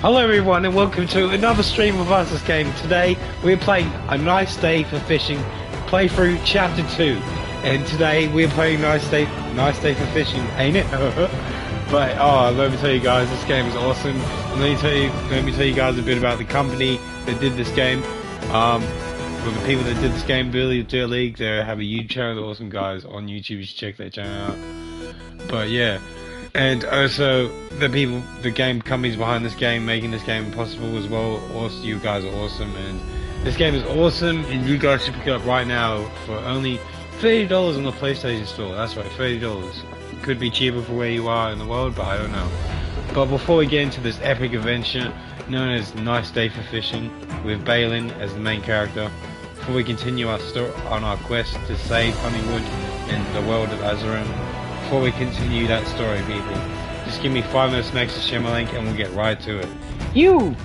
Hello everyone and welcome to another stream of us this game. Today we're playing A Nice Day for Fishing playthrough chapter 2. And today we're playing Nice Day for Fishing, ain't it? But let me tell you guys, this game is awesome. And let me tell you guys a bit about the company that did this game. For the people that did this game, TheUndeadEleck, they have a YouTube channel. They're awesome guys on YouTube. You should check their channel out. But yeah. And also, the game companies behind this game, making this game possible as well. Also, you guys are awesome, and this game is awesome, and you guys should pick it up right now for only $30 on the PlayStation Store. That's right, $30. Could be cheaper for where you are in the world, but I don't know. But before we get into this epic adventure, known as Nice Day for Fishing, with Balin as the main character, before we continue our story on our quest to save Honeywood and the world of Azeroth. Before we continue that story, people, just give me 5 minutes next to share my link and we'll get right to it. You!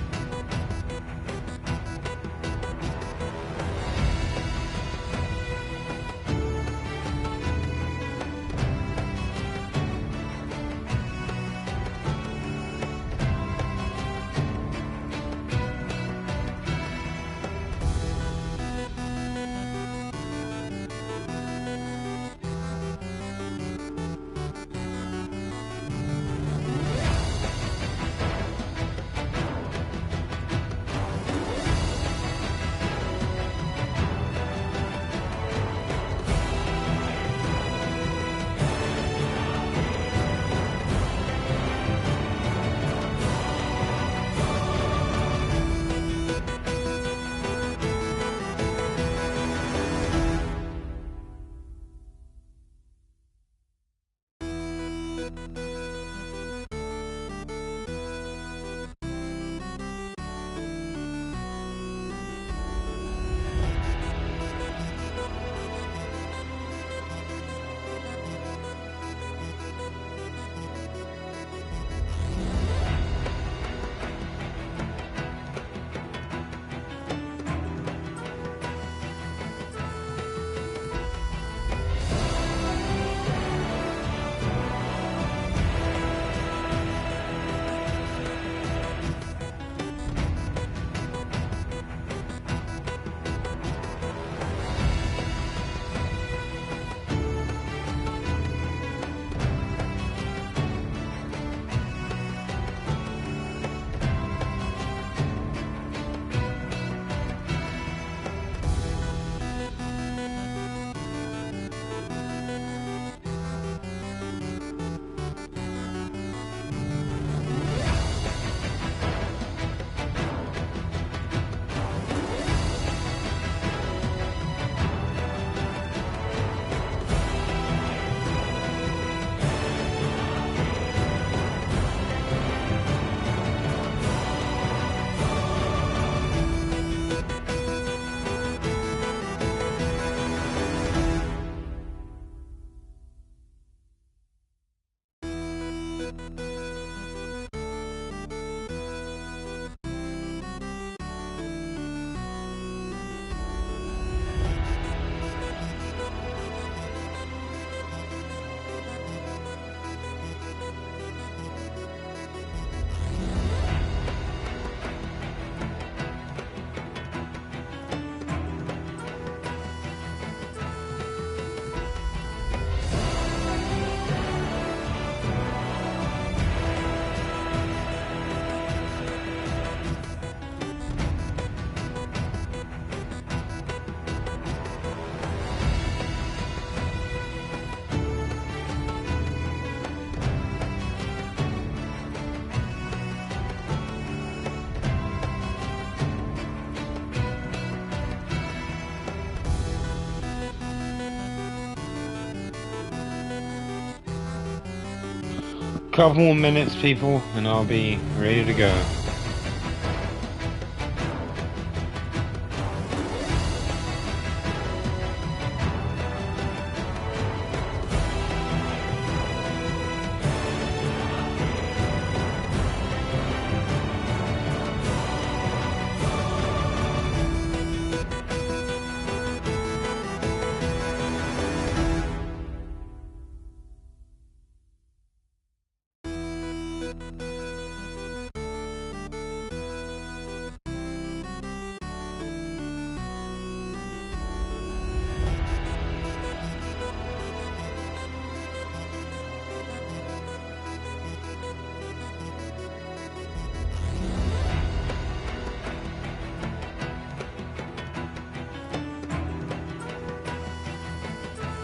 Couple more minutes, people, and I'll be ready to go.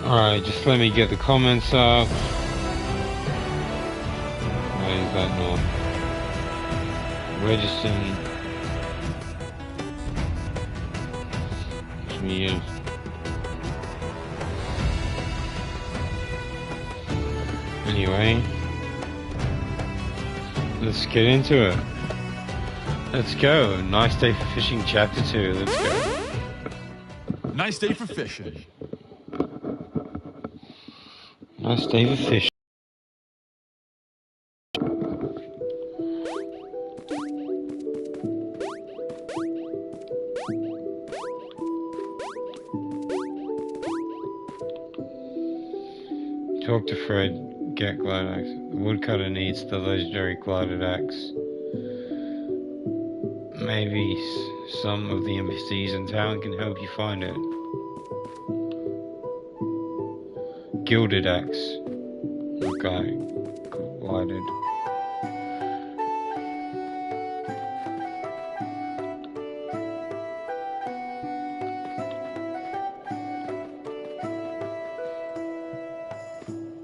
Alright, just let me get the comments up. Why is that not registering? Yeah. Anyway, let's get into it. Let's go. Nice day for fishing, chapter 2. Let's go. Nice day for fishing. Nice day for fishing. Talk to Fred. Get glide axe. The woodcutter needs the legendary glided axe. Maybe some of the NPCs in town can help you find it. Gilded axe. Okay. Glided.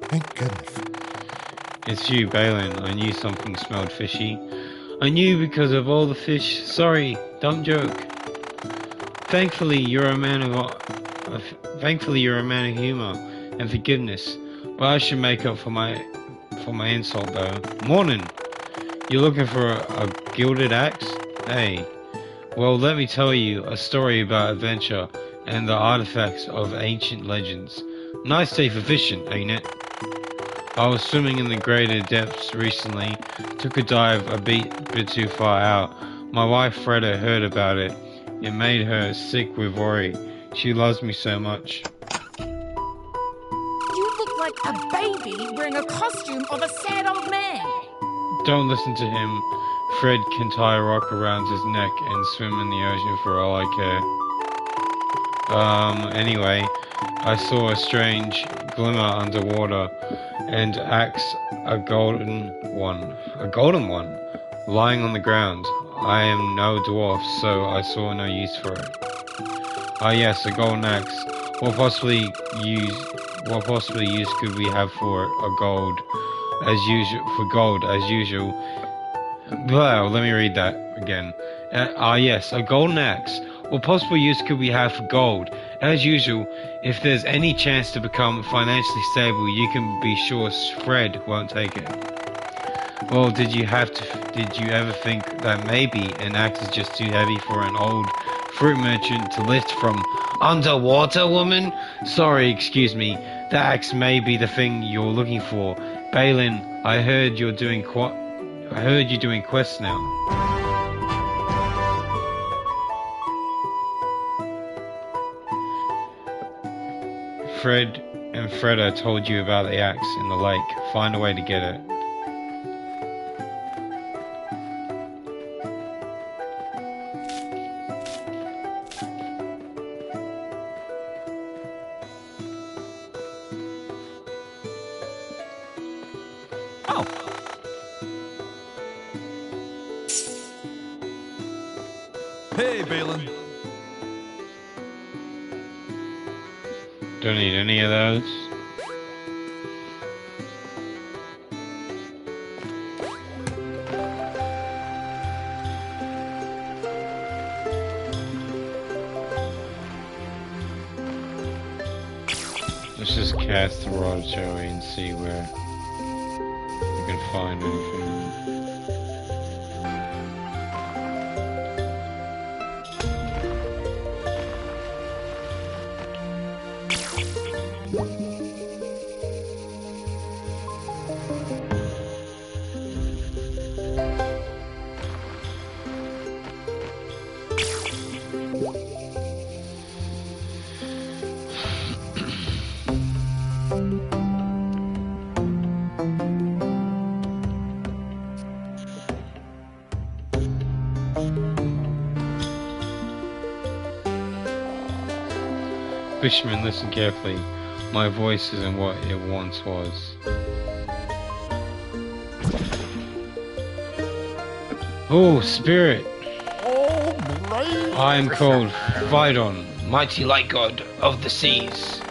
Thank goodness. It's you, Balin. I knew something smelled fishy. I knew because of all the fish. Sorry, dumb joke. Thankfully, you're a man of humor and forgiveness. But I should make up for my insult, though. Morning. You're looking for a gilded axe? Hey. Well, let me tell you a story about adventure and the artifacts of ancient legends. Nice day for fishing, ain't it? I was swimming in the greater depths recently, took a dive a bit too far out. My wife Freda heard about it. It made her sick with worry. She loves me so much. You look like a baby wearing a costume of a sad old man. Don't listen to him. Fred can tie a rock around his neck and swim in the ocean for all I care. Anyway, I saw a strange glimmer underwater. And axe, a golden one, lying on the ground. I am no dwarf, so I saw no use for it. Ah yes, a golden axe. What possibly use could we have for it? Gold as usual. Well, let me read that again. Yes, a golden axe. What possible use could we have for gold? As usual, if there's any chance to become financially stable, you can be sure Fred won't take it. Well, did you ever think that maybe an axe is just too heavy for an old fruit merchant to lift from underwater, woman? Sorry, excuse me. The axe may be the thing you're looking for. Balin, I heard you're doing quests now. Fred and Freda told you about the axe in the lake. Find a way to get it. Oh. Hey, Balin. Don't need any of those. Let's just cast the rod, shall we, and see where we can find anything. Fisherman, listen carefully. My voice isn't what it once was. Oh, spirit! I am called Vidon, mighty light god of the seas.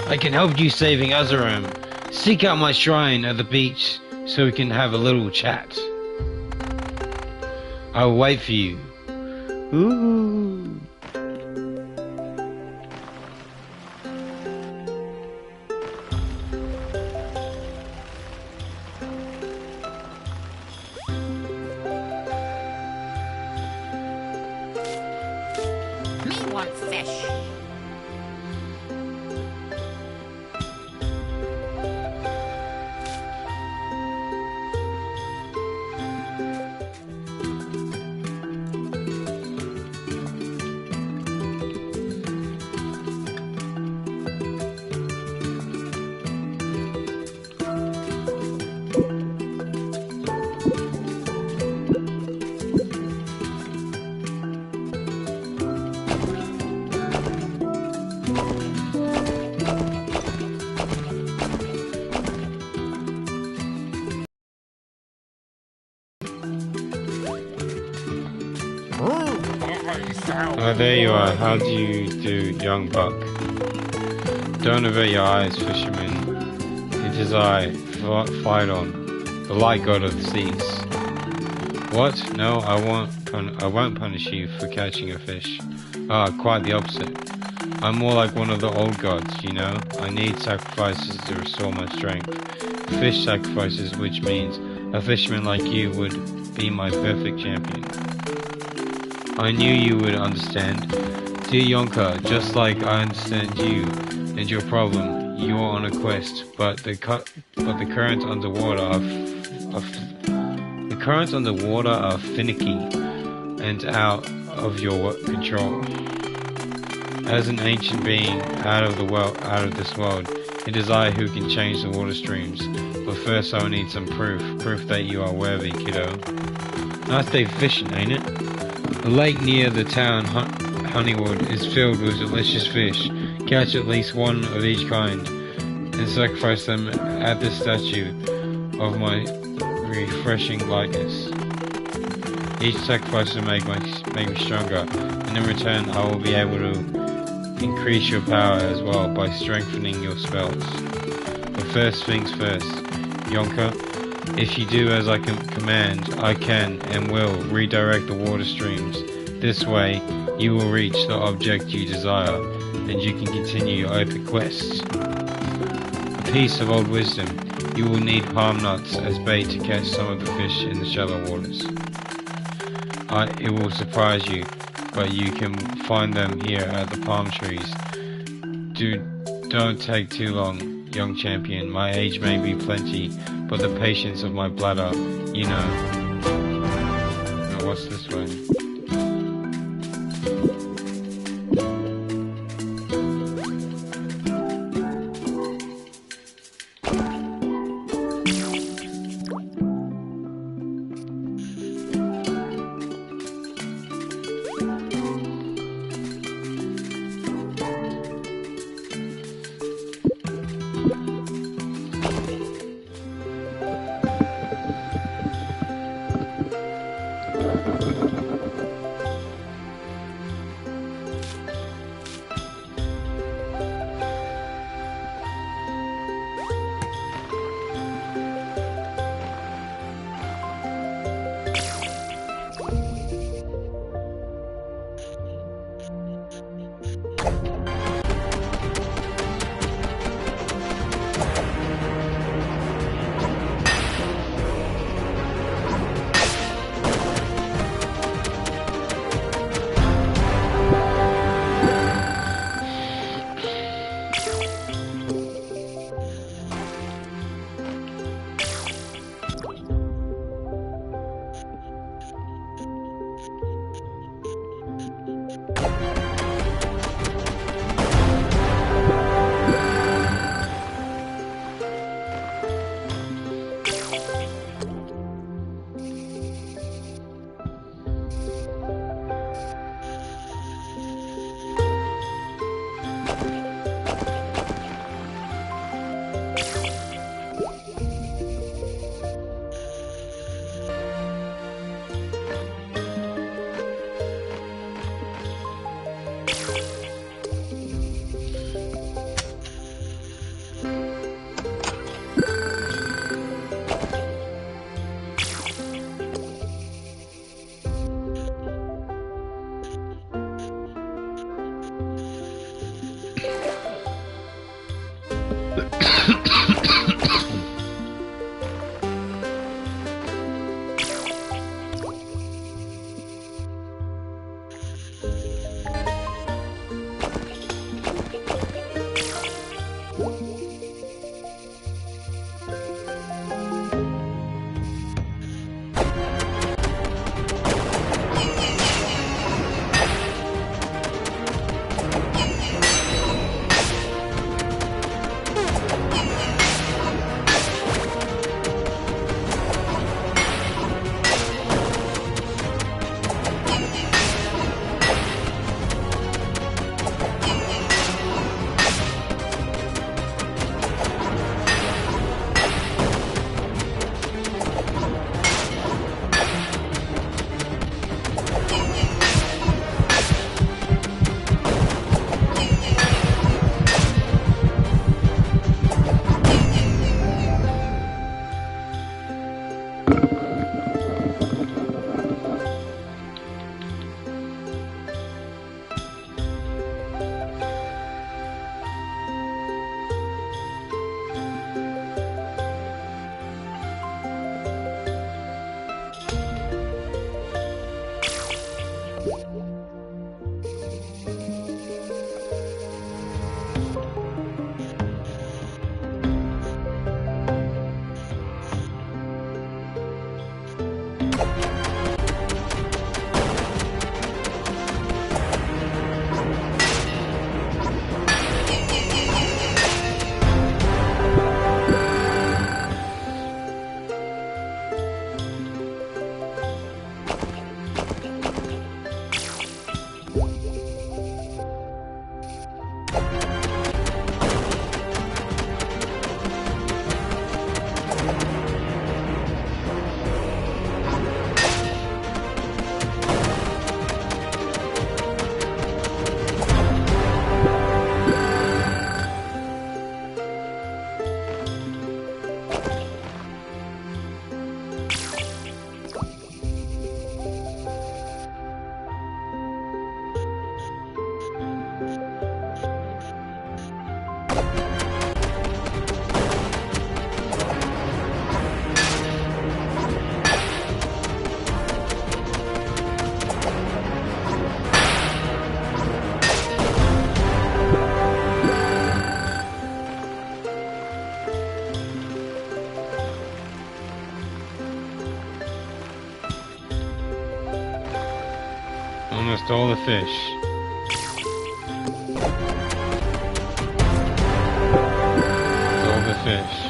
I can help you saving Azaram. Seek out my shrine at the beach so we can have a little chat. I will wait for you. Ooh. Me want fish. Oh, there you are. How do you do, young buck? Don't avert your eyes, fisherman. It is I, fight on, the light god of the seas. What? No, I won't punish you for catching a fish. Ah, quite the opposite. I'm more like one of the old gods, you know? I need sacrifices to restore my strength. Fish sacrifices, which means a fisherman like you would be my perfect champion. I knew you would understand. Dear Yonka, just like I understand you and your problem, you are on a quest, but the currents underwater are finicky and out of your control. As an ancient being out of this world, it is I who can change the water streams. But first I will need some proof that you are worthy, kiddo. Nice day fishing, ain't it? The lake near the town, Honeywood, is filled with delicious fish. Catch at least one of each kind, and sacrifice them at the statue of my refreshing likeness. Each sacrifice will make me stronger, and in return I will be able to increase your power as well by strengthening your spells. But first things first, Yonka. If you do as I command, I can and will redirect the water streams. This way, you will reach the object you desire, and you can continue your open quests. A piece of old wisdom: you will need palm nuts as bait to catch some of the fish in the shallow waters. It will surprise you, but you can find them here at the palm trees. Don't take too long, young champion. My age may be plenty, but the patience of my bladder, you know. Now what's this way? Almost all the fish. All the fish.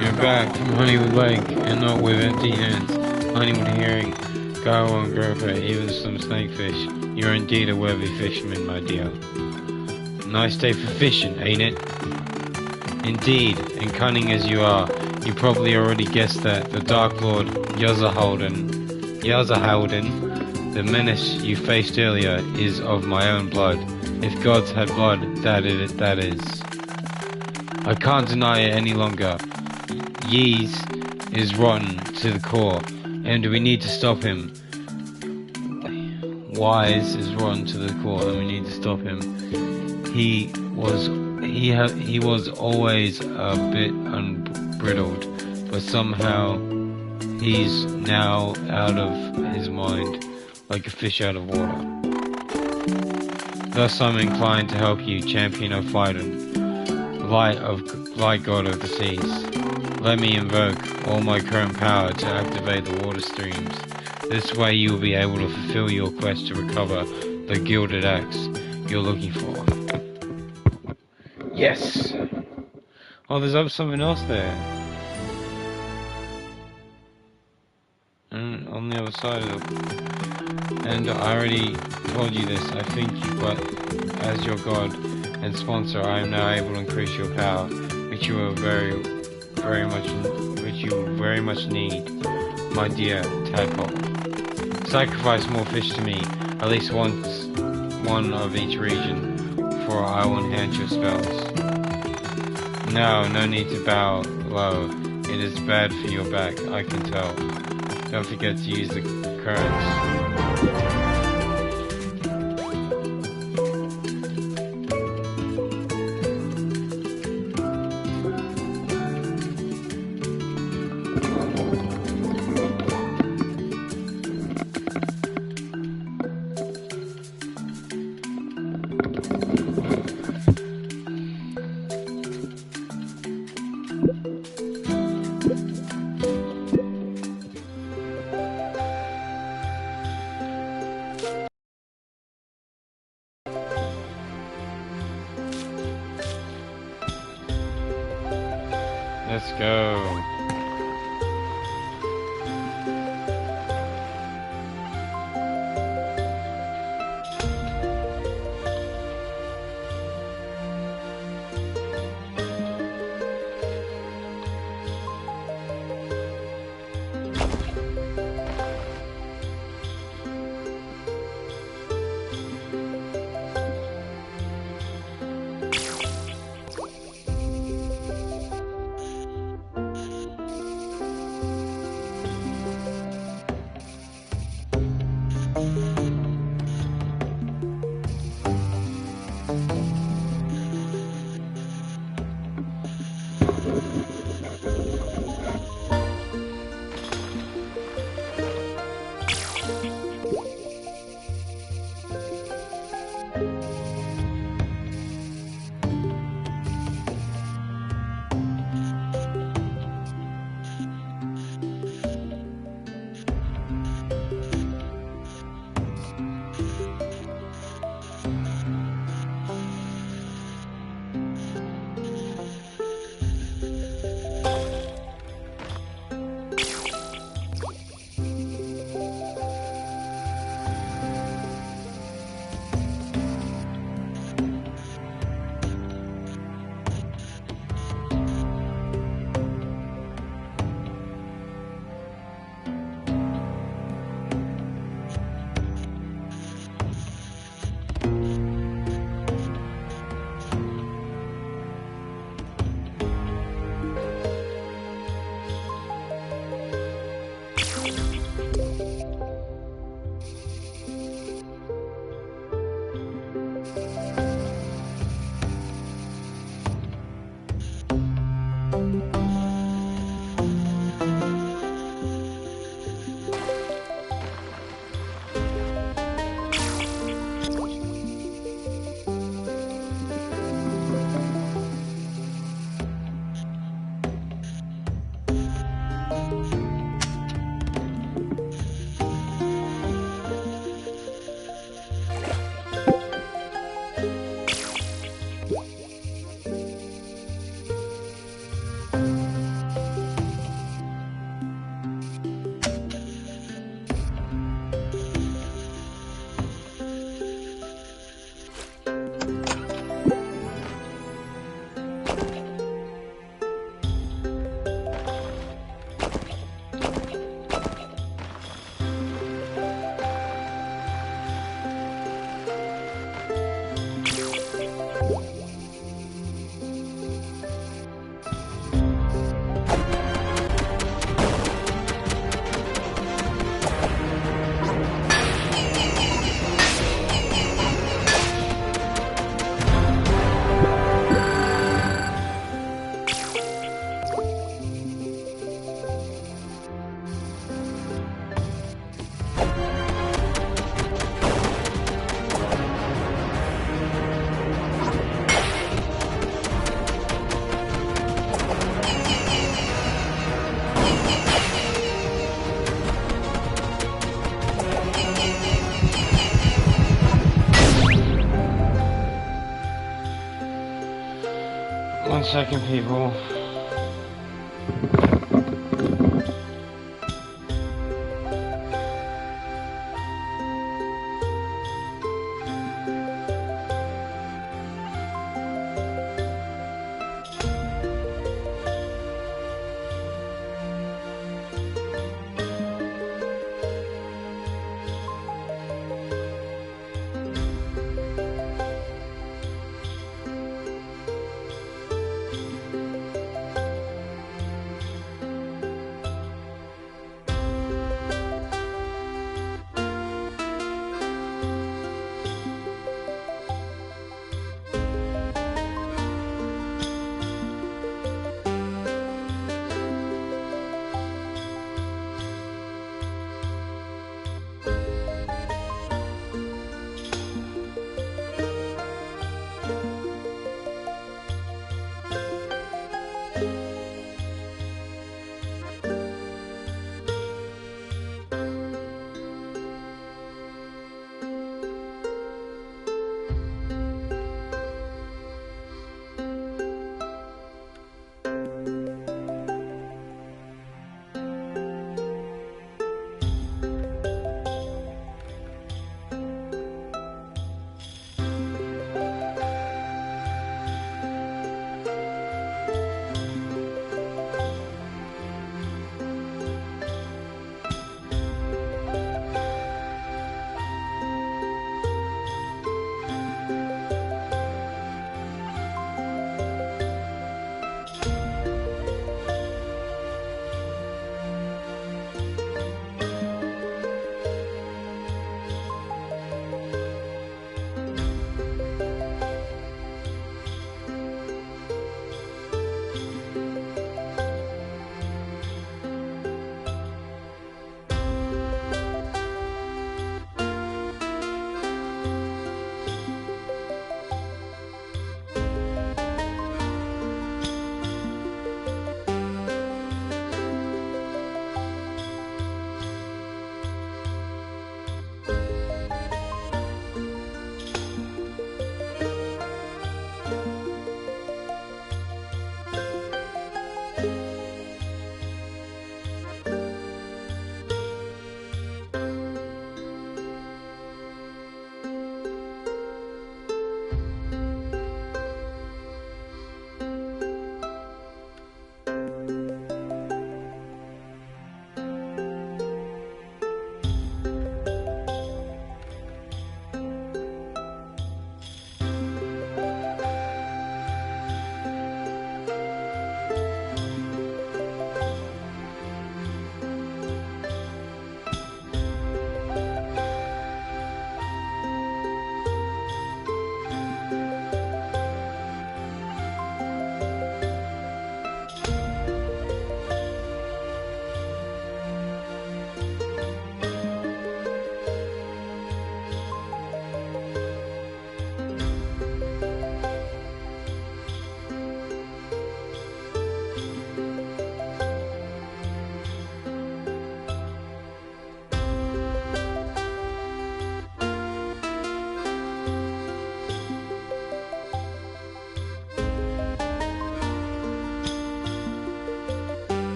You're back from Honeywood Lake, and not with empty hands. Honeywood herring, gargoyle and grouper, even some snakefish. You're indeed a worthy fisherman, my dear. Nice day for fishing, ain't it? Indeed, and cunning as you are, you probably already guessed that the Dark Lord Yazahaldin, the menace you faced earlier, is of my own blood. If gods had blood, that is. I can't deny it any longer. Yeez is rotten to the core, and we need to stop him. Wise is rotten to the core, and we need to stop him. He was always a bit unbridled, but somehow he's now out of his mind, like a fish out of water. Thus I'm inclined to help you, champion of Phaidon, light god of the seas. Let me invoke all my current power to activate the water streams. This way you will be able to fulfill your quest to recover the gilded axe you're looking for. Yes! Oh, there's something else there. And on the other side of it. And I already told you this, I think you, but as your god and sponsor, I am now able to increase your power, which you very much need, my dear tadpole. Sacrifice more fish to me, at least one of each region, for I will enhance your spells. No need to bow low. It is bad for your back, I can tell. Don't forget to use the currents. second, people.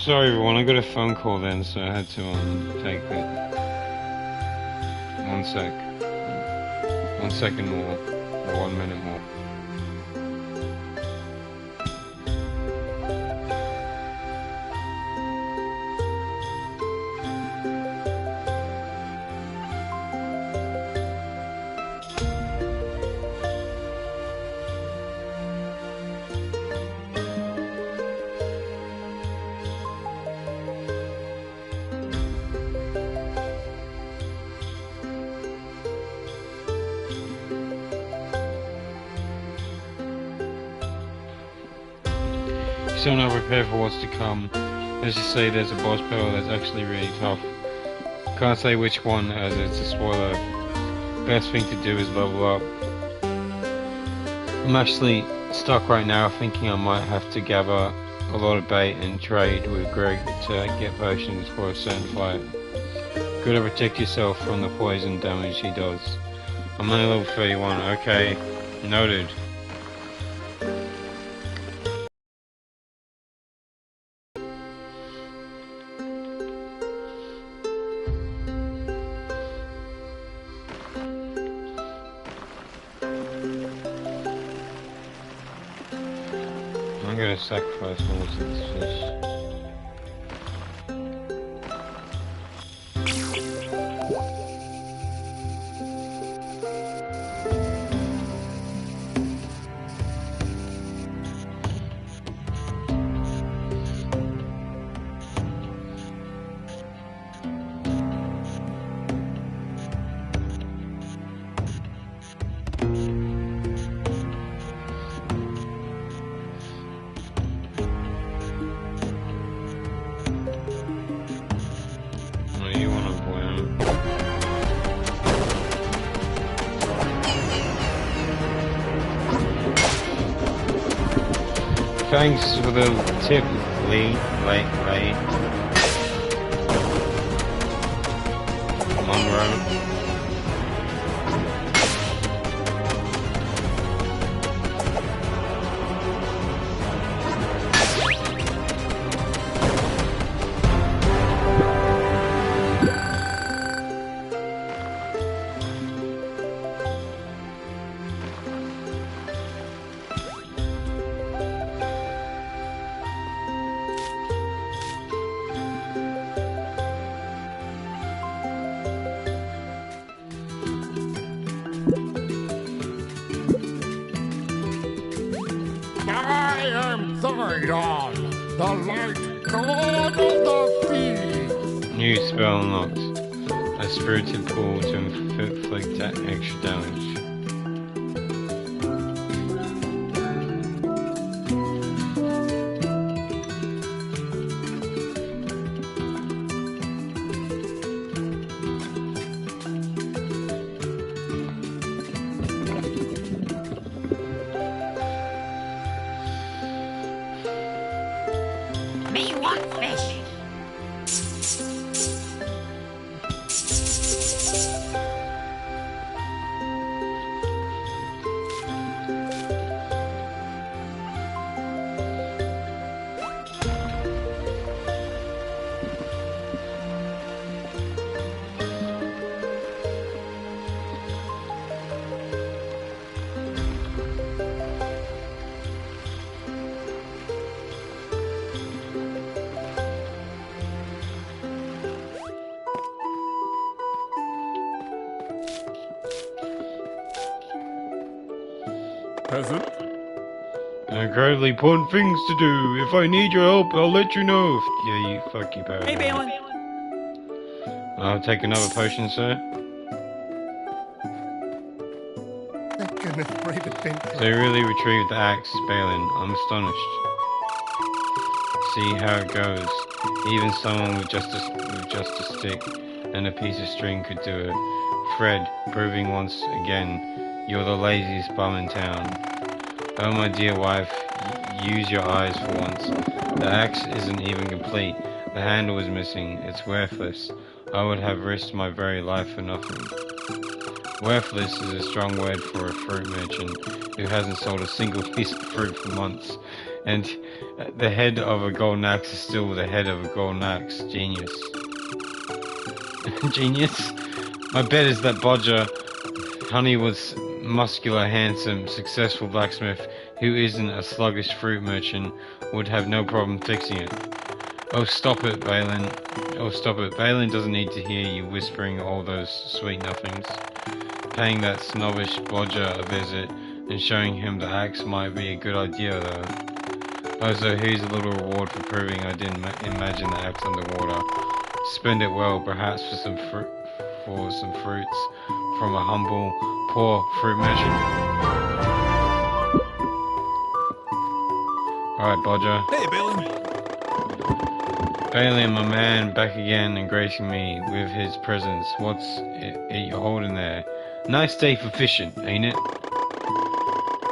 sorry everyone, I got a phone call then, so I had to take it. 1 sec. 1 second more, or 1 minute more. Still not prepared for what's to come. Let's just say there's a boss battle that's actually really tough. Can't say which one as it's a spoiler. Best thing to do is level up. I'm actually stuck right now thinking I might have to gather a lot of bait and trade with Greg to get potions for a certain fight. Gotta protect yourself from the poison damage he does. I'm only level 31, okay. Noted. I'm gonna sacrifice more to this fish. Thanks for the tip, Lee. Monroe. I am Todd, the light god of the field. New spell unlocked. A spirited pool to inflict extra damage. Me want fish. Peasant? Incredibly important things to do. If I need your help, I'll let you know. Yeah, you fuck you, Barry. Hey, Balin. I'll take another potion, sir. Thank goodness, brave adventure. So you really retrieved the axe, Balin. I'm astonished. See how it goes. Even someone with just a stick and a piece of string could do it. Fred, proving once again, you're the laziest bum in town. Oh my dear wife, use your eyes for once. The axe isn't even complete. The handle is missing. It's worthless. I would have risked my very life for nothing. Worthless is a strong word for a fruit merchant who hasn't sold a single piece of fruit for months. And the head of a golden axe is still the head of a golden axe. Genius. Genius? My bet is that Bodger Honey was muscular, handsome, successful blacksmith who isn't a sluggish fruit merchant would have no problem fixing it. Oh, stop it, Balin. Oh, stop it. Balin doesn't need to hear you whispering all those sweet nothings. Paying that snobbish Bodger a visit and showing him the axe might be a good idea, though. Oh, so here's a little reward for proving I didn't imagine the axe underwater. Spend it well, perhaps for some fruits from a humble, poor fruit merchant. Alright, Bodger. Hey, Balin. Balin, my man, back again and gracing me with his presence. What's it you're holding there? Nice day for fishing, ain't it?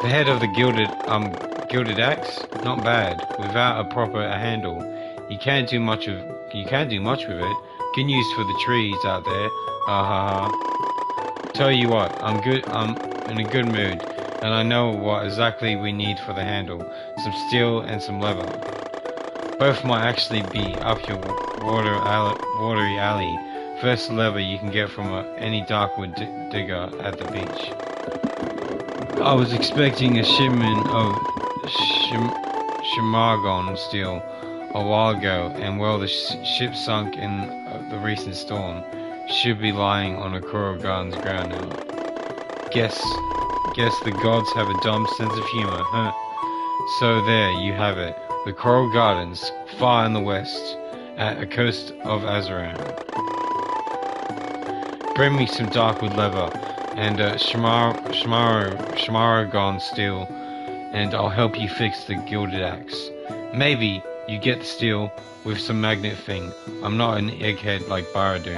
The head of the gilded axe? Not bad. Without a proper handle, you can't do much with it. Good news for the trees out there. Tell you what, I'm in a good mood, and I know what exactly we need for the handle. Some steel and some leather. Both might actually be up your watery alley. First leather you can get from any darkwood digger at the beach. I was expecting a shipment of Shimargon steel a while ago, and well, the ship sunk in the recent storm. Should be lying on a Coral Gardens ground now. Guess the gods have a dumb sense of humor, huh? So there you have it. The Coral Gardens, far in the west, at the coast of Azeran. Bring me some darkwood leather and Shimaragon steel, and I'll help you fix the gilded axe. Maybe you get the steel with some magnet thing. I'm not an egghead like Barad.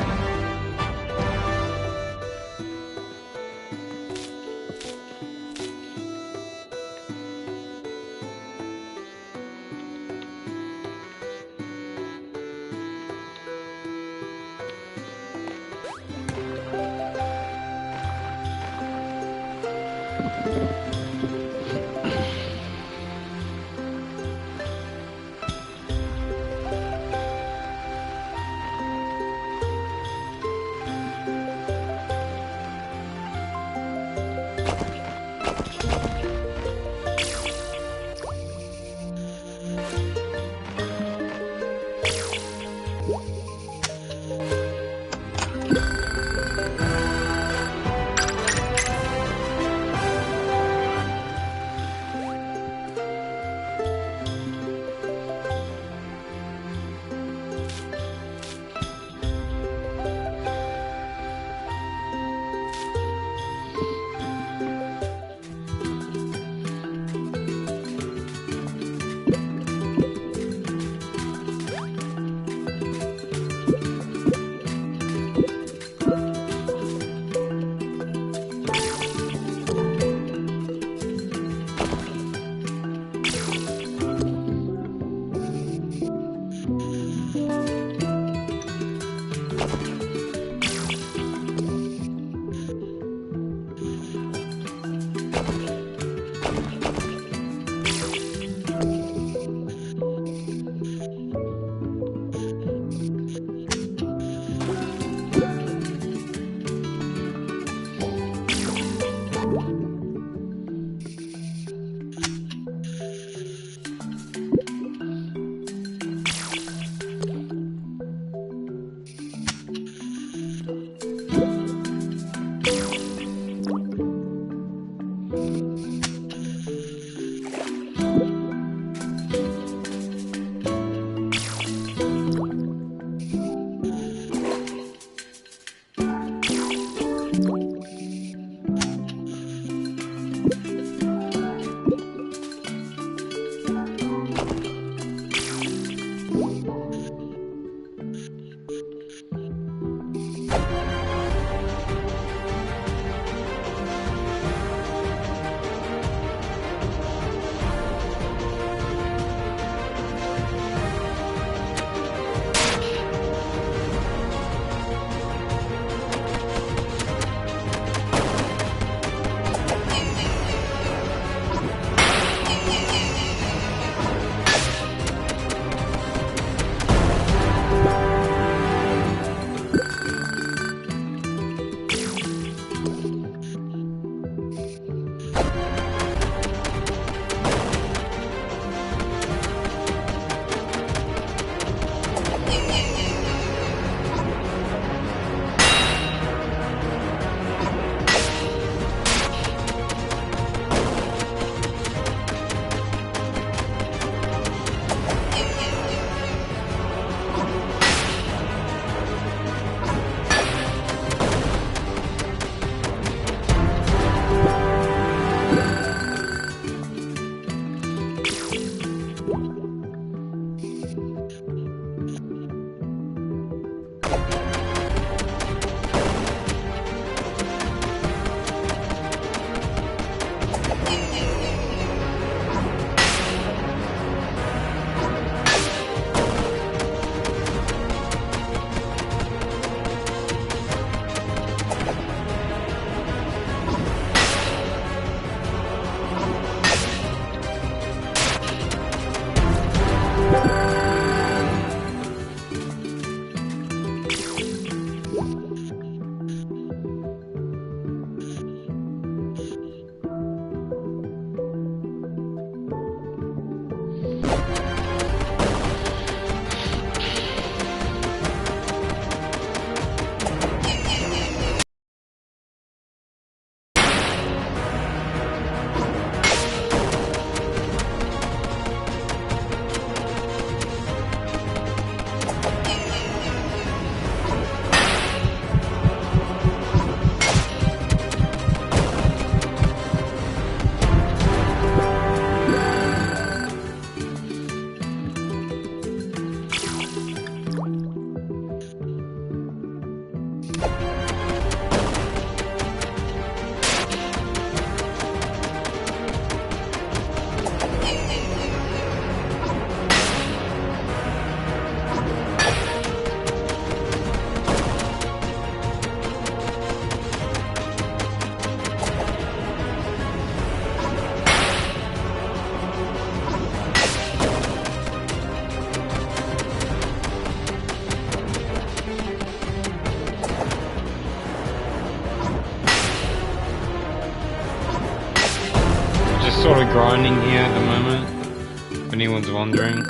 Just sort of grinding here at the moment, if anyone's wondering.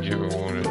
Give it water.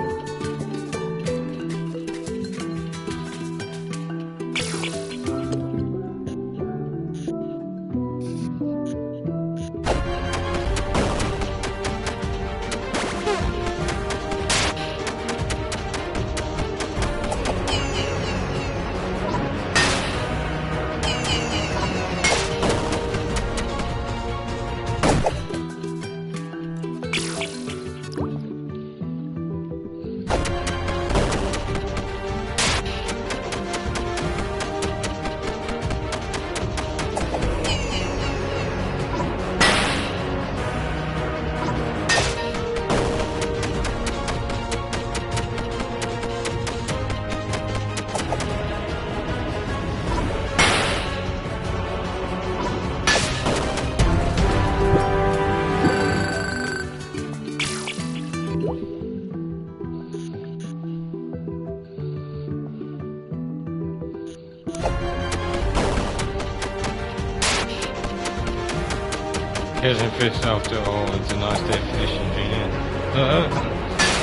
Catching fish after all, it's a nice day fishing, Junior.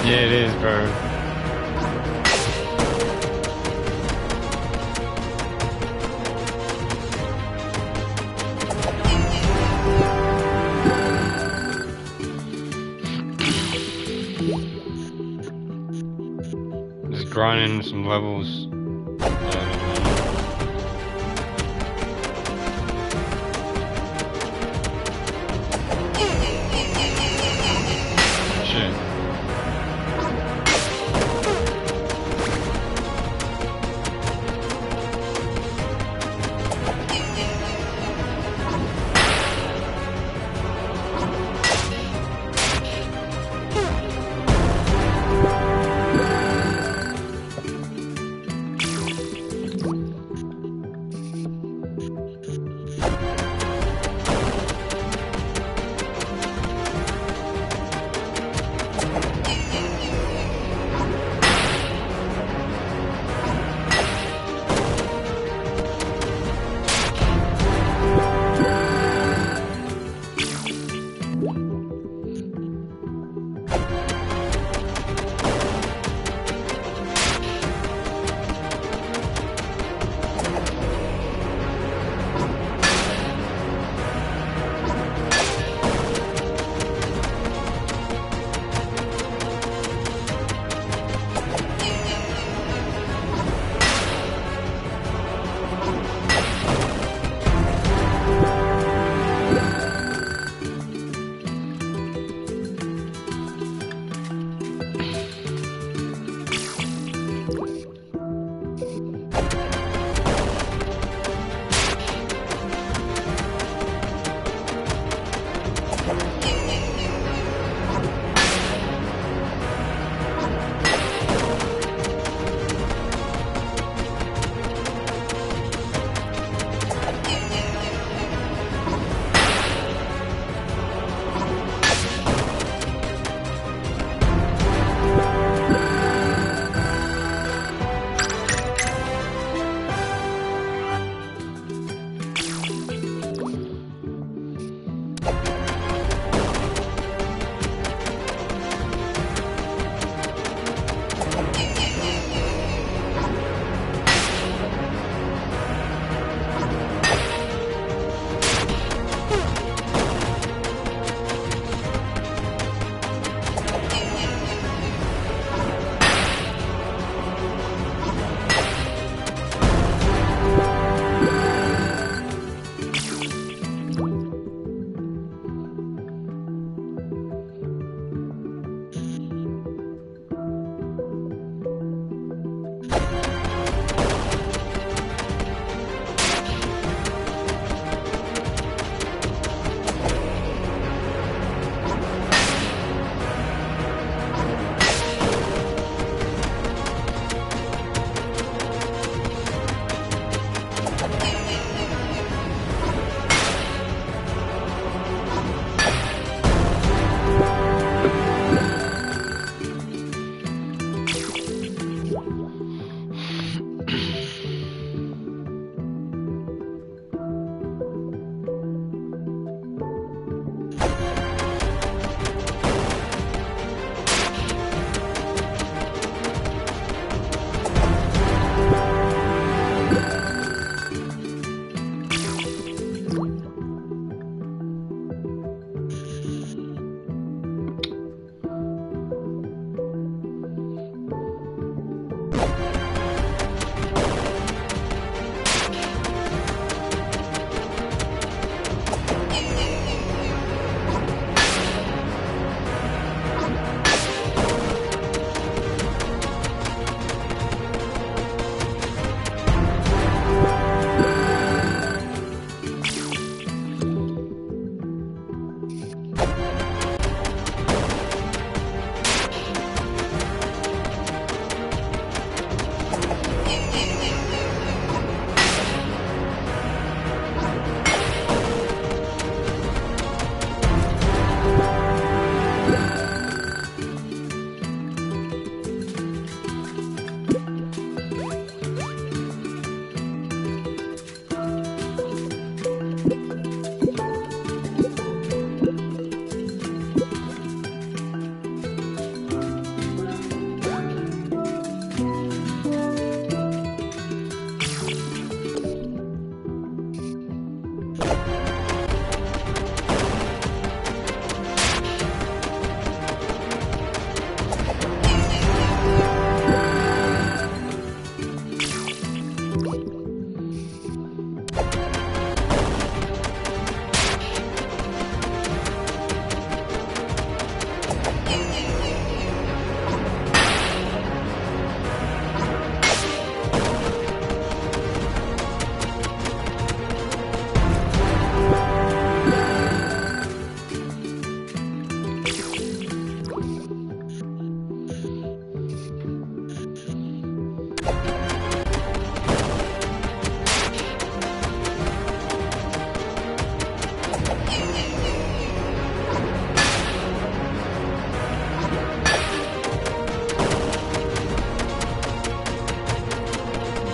Yeah, it is, bro. Just grinding some levels.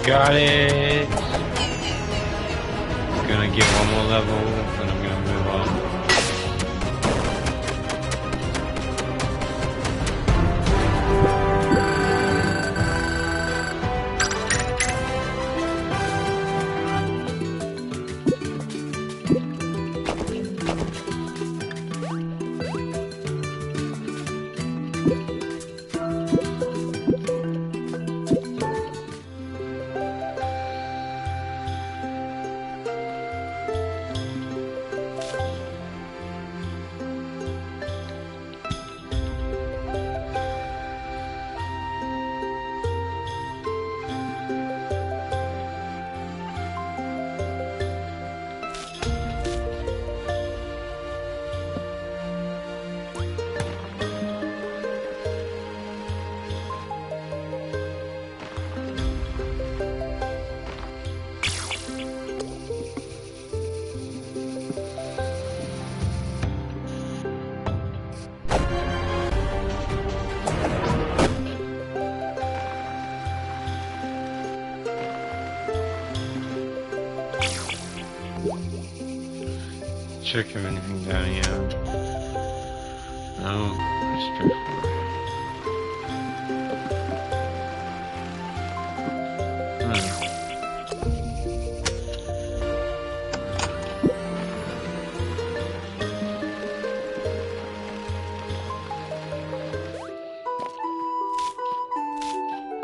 Got it! Gonna get one more level, and I'm gonna move on. Check everything down here. No, straightforward.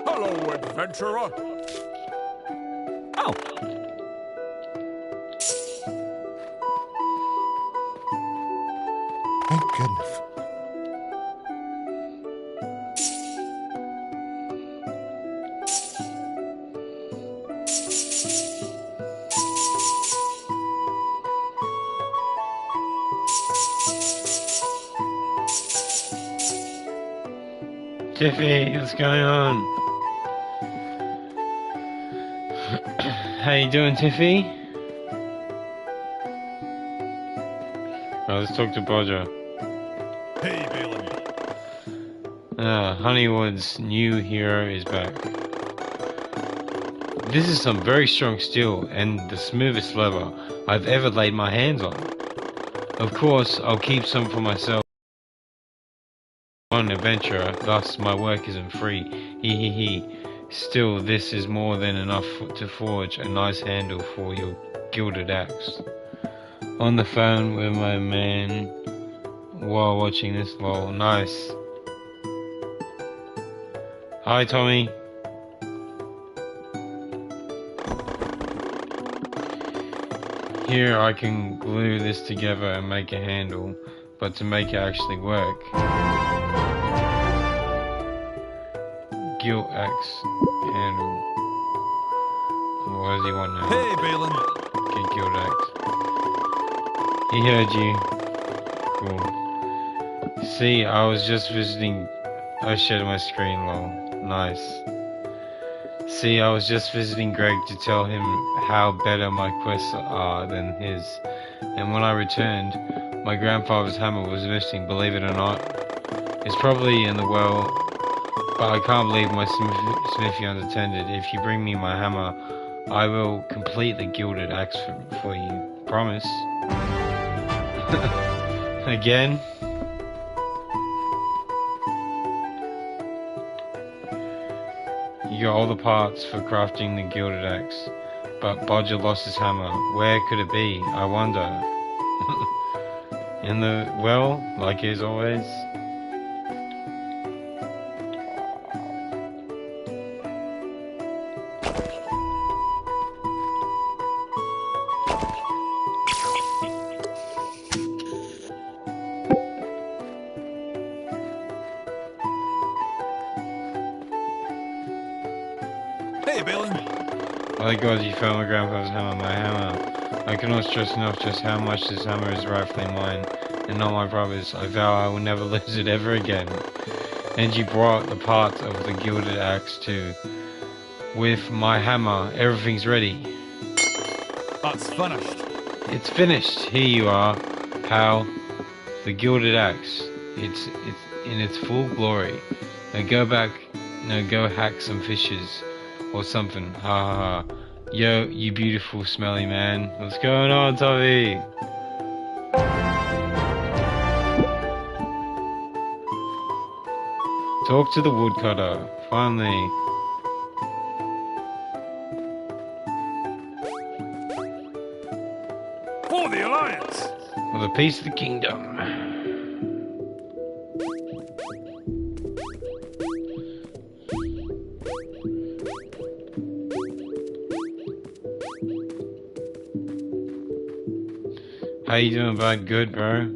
Hello, adventurer. Oh, Thank goodness. Tiffy, what's going on? How you doing, Tiffy? Oh, let's talk to Bodger. hey, Balin. Honeywood's new hero is back. This is some very strong steel and the smoothest leather I've ever laid my hands on. Of course, I'll keep some for myself. I'm an adventurer, thus my work isn't free. Hee. Still, this is more than enough to forge a nice handle for your gilded axe. On the phone with my man while watching this lol. Nice. Hi, Tommy. Here I can glue this together and make a handle, but to make it actually work, gilt axe handle. What does he want now? Hey, Balin. Get gilt axe. He heard you. Cool. See, I was just visiting. I shared my screen, lol. Nice. See, I was just visiting Greg to tell him how better my quests are than his. And when I returned, my grandfather's hammer was missing, believe it or not. It's probably in the well, but I can't believe my smithy unattended. If you bring me my hammer, I will complete the gilded axe for you. Promise. Again? You got all the parts for crafting the gilded axe. But Bodger lost his hammer. Where could it be? I wonder. In the well, like as always. Hey, Balin. Oh God, you found my grandfather's hammer, my hammer. I cannot stress enough just how much this hammer is rightfully mine, and not my brother's. I vow I will never lose it ever again. And you brought the part of the gilded axe too. With my hammer, everything's ready. That's finished. It's finished. Here you are, pal. The gilded axe. It's in its full glory. Now go back. Now go hack some fishes. Or something. Ha ha ha. Yo, you beautiful smelly man. What's going on, Tommy? Talk to the woodcutter. Finally. For the Alliance. For the peace of the kingdom. How you doing, bud? Good, bro.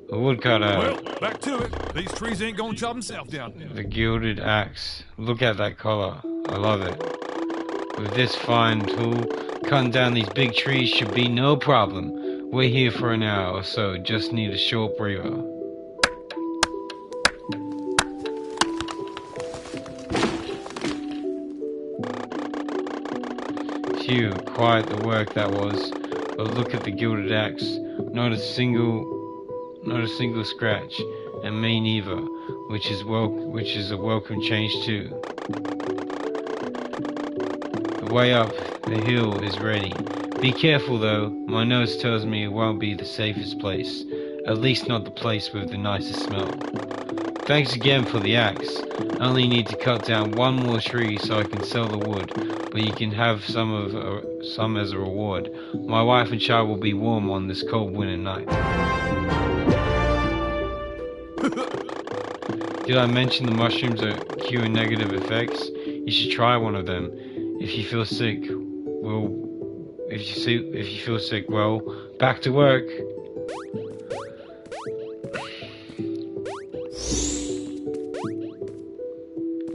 The woodcutter. Well, back to it. These trees ain't gonna chop themselves down. The gilded axe. Look at that color. I love it. With this fine tool, cutting down these big trees should be no problem. We're here for an hour or so. Just need a short breather. Phew, quite the work that was. But look at the gilded axe. Not a single scratch, and me neither, which is a welcome change too. The way up the hill is ready. Be careful though, my nose tells me it won't be the safest place, at least not the place with the nicest smell. Thanks again for the axe. I only need to cut down one more tree so I can sell the wood, but you can have some as a reward. My wife and child will be warm on this cold winter night. Did I mention the mushrooms are cure negative effects? You should try one of them. If you feel sick, well, back to work.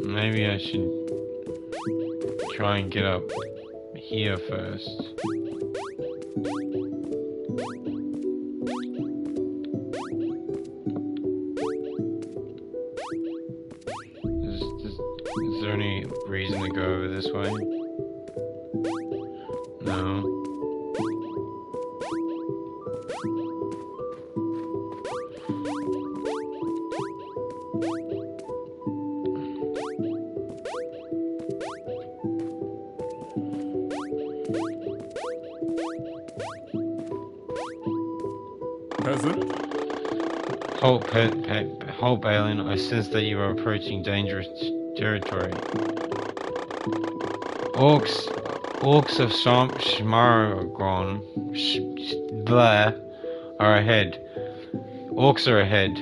Maybe I should try and get up here first. Is there any reason to go over this way? No. Peasant? Halt, Balin, I sense that you are approaching dangerous territory. Orcs of Swamp Schmargon are ahead. Orcs are ahead.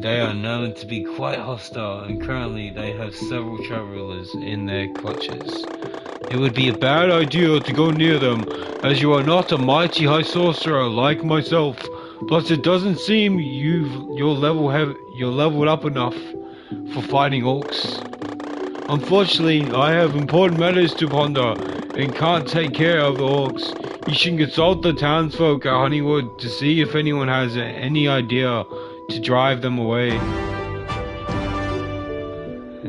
They are known to be quite hostile, and currently they have several travelers in their clutches. It would be a bad idea to go near them, as you are not a mighty high sorcerer like myself. Plus, it doesn't seem you're leveled up enough for fighting orcs. Unfortunately, I have important matters to ponder and can't take care of the orcs. You should consult the townsfolk at Honeywood to see if anyone has any idea to drive them away.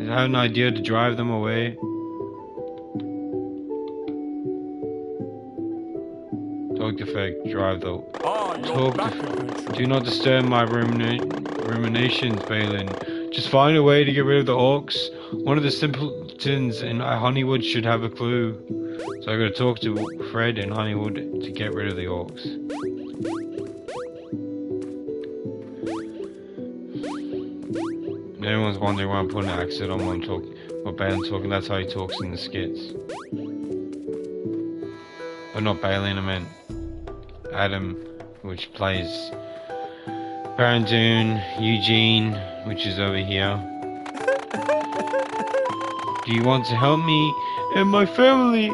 Have an idea to drive them away? Talk effect, drive the... Do not disturb my ruminations, Balin. Just find a way to get rid of the orcs. One of the simpletons in Honeywood should have a clue. So I gotta talk to Fred in Honeywood to get rid of the orcs. anyone's wondering why I'm putting an accent on when I'm talking, what Balin's talking, that's how he talks in the skits. Or not Balin, I meant Adam, which plays Barandoon, Eugene, which is over here. Do you want to help me and my family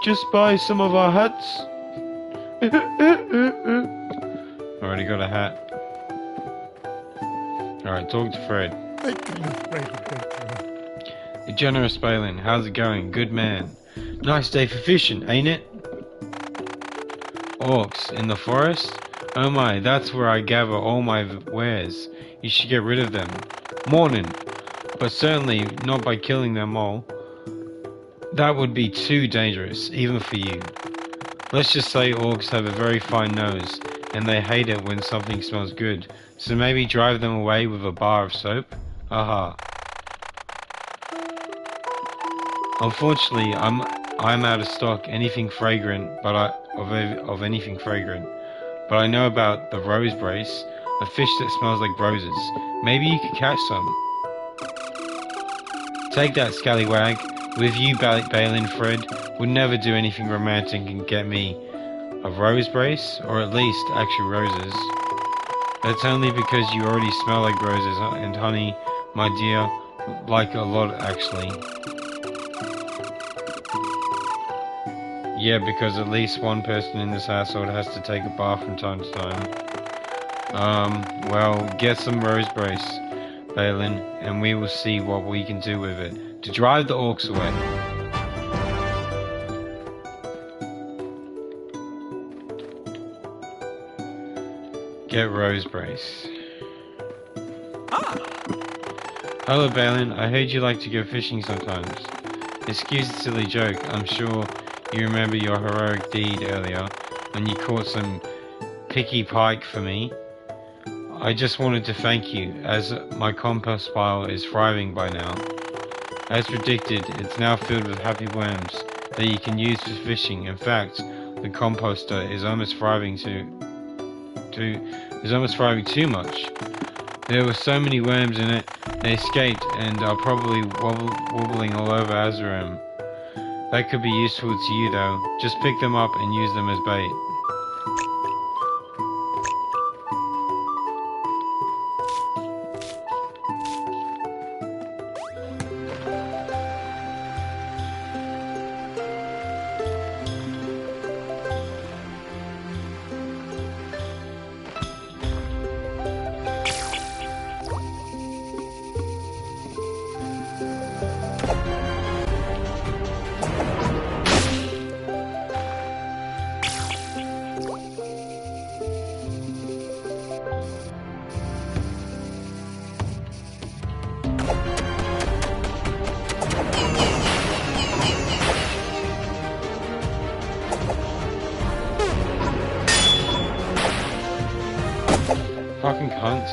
just buy some of our hats? Already got a hat. Alright, talk to Fred. The generous Balin, how's it going? Good man. Nice day for fishing, ain't it? Orcs in the forest? Oh my, that's where I gather all my wares. You should get rid of them. Morning. But certainly not by killing them all. That would be too dangerous, even for you. Let's just say orcs have a very fine nose, and they hate it when something smells good. So maybe drive them away with a bar of soap? Aha. Unfortunately, I'm out of stock anything fragrant, of anything fragrant. But I know about the rose brace, a fish that smells like roses. Maybe you could catch some. Take that, scallywag. With you, Balin Fred, would never do anything romantic and get me a rose brace, or at least actual roses. That's only because you already smell like roses, and honey, my dear, like a lot actually. Yeah, because at least one person in this household has to take a bath from time to time. Well, get some rose brace, Balin, and we will see what we can do with it to drive the orcs away. Get rose brace. Hello, Balin. I heard you like to go fishing sometimes. Excuse the silly joke. I'm sure you remember your heroic deed earlier when you caught some picky pike for me. I just wanted to thank you, as my compost pile is thriving by now. As predicted, it's now filled with happy worms that you can use for fishing. In fact, the composter is almost thriving too much. There were so many worms in it, they escaped and are probably wobbling all over Azeram. That could be useful to you though. Just pick them up and use them as bait. Fucking cunt.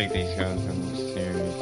take these guys in serious.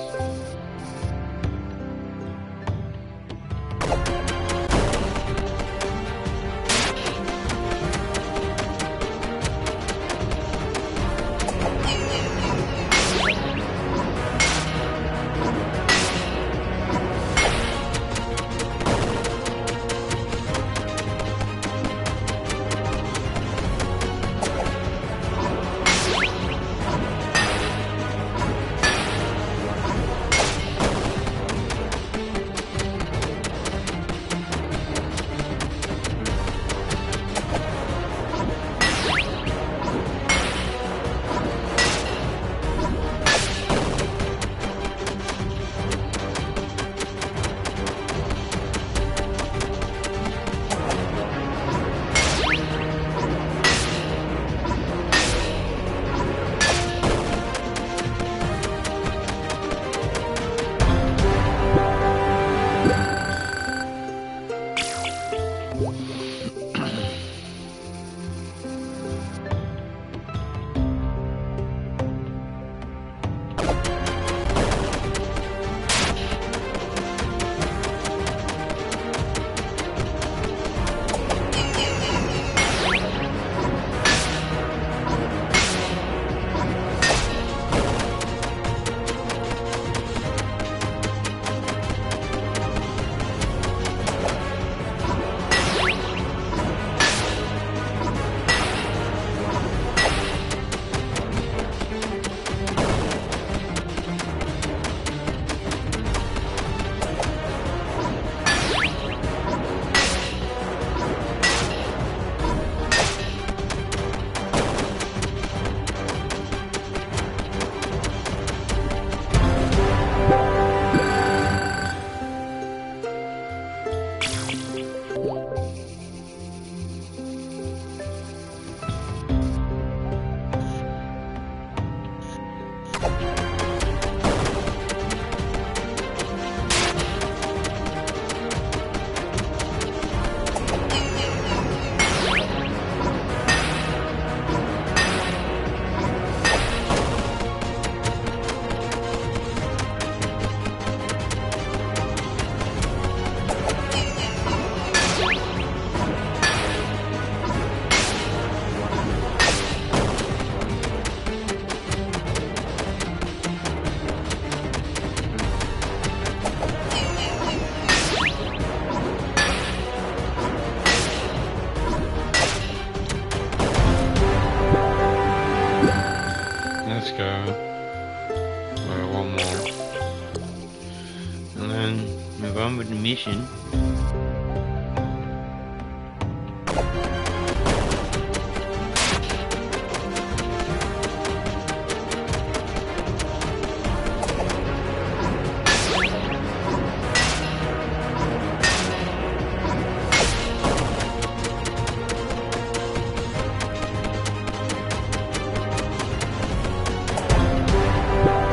With the mission.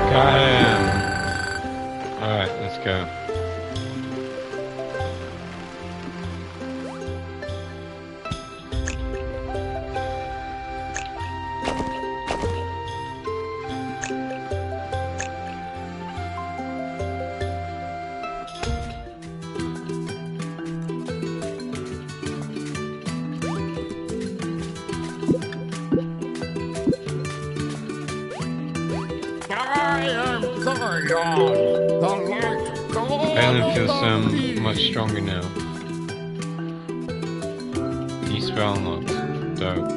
Got him. Alright, let's go. Balin feels much stronger now. New spell unlocked. Dope.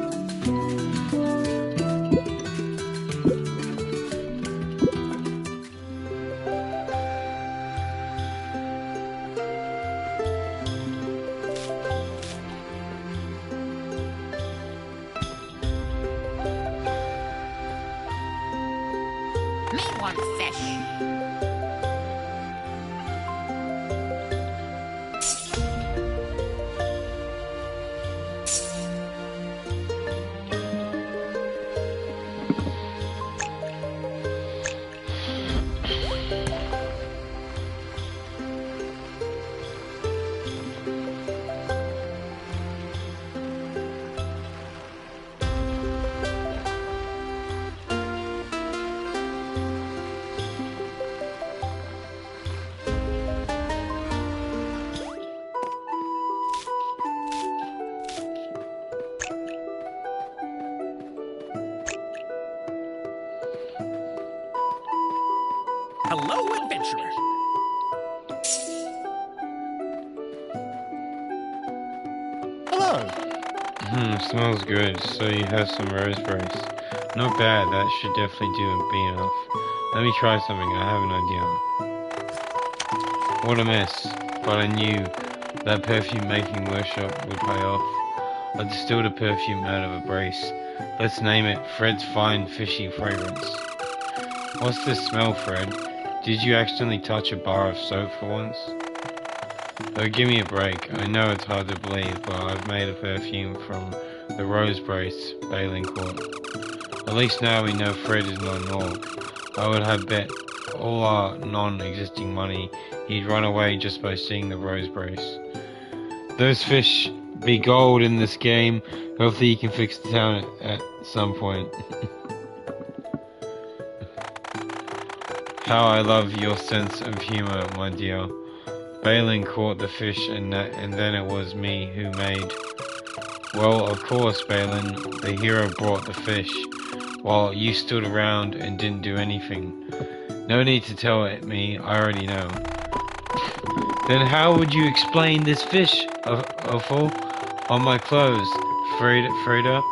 Me want fish. Hello. Smells good. So you have some rose brace. Not bad, that should definitely be enough. Let me try something, I have an idea. What a mess. But I knew that perfume making workshop would pay off. I distilled a perfume out of a brace. Let's name it Fred's Fine Fishy Fragrance. What's this smell, Fred? Did you accidentally touch a bar of soap for once? Oh, give me a break. I know it's hard to believe, but I've made a perfume from the rose brace Balin caught. At least now we know Fred is not an orc. I would have bet all our non-existing money he'd run away just by seeing the rose brace. Those fish be gold in this game. Hopefully you can fix the town at some point. How I love your sense of humor, my dear. Balin caught the fish and then it was me who made... Well, of course, Balin, the hero brought the fish, while you stood around and didn't do anything. No need to tell it me, I already know. Then how would you explain this fish, awful, on my clothes, Freda?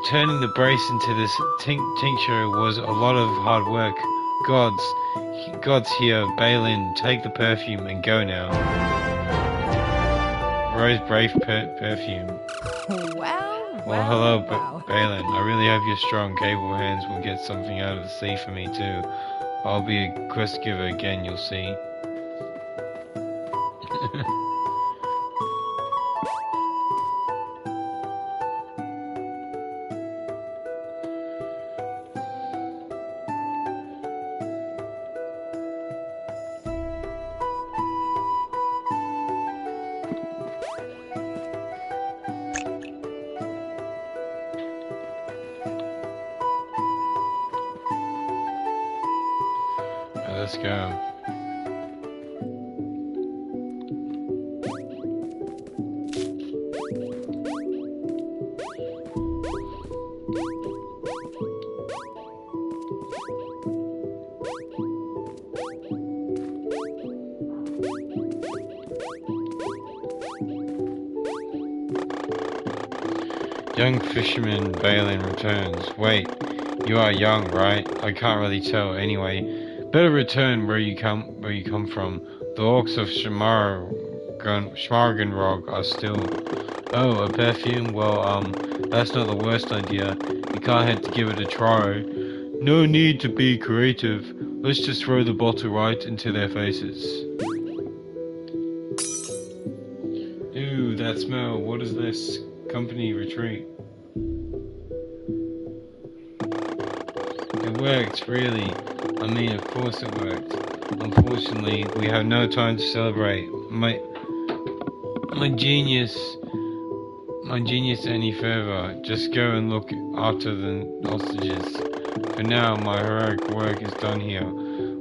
Turning the brace into this tincture was a lot of hard work. Gods here, Balin, take the perfume and go now. Rose Brave perfume. Well, hello, Balin. I really hope your strong, capable hands will get something out of the sea for me too. I'll be a quest giver again, you'll see. Let's go. Young fisherman Balin returns. Wait, you are young, right? I can't really tell. Anyway, better return where you come from. The orcs of Schmargenrog are still... Oh, a perfume? Well, that's not the worst idea. You can't have to give it a try. No need to be creative. Let's just throw the bottle right into their faces. Ew, that smell. What is this? Company retreat. It worked, really. I mean, of course it worked. Unfortunately, we have no time to celebrate. My genius any further. Just go and look after the hostages. For now, my heroic work is done here.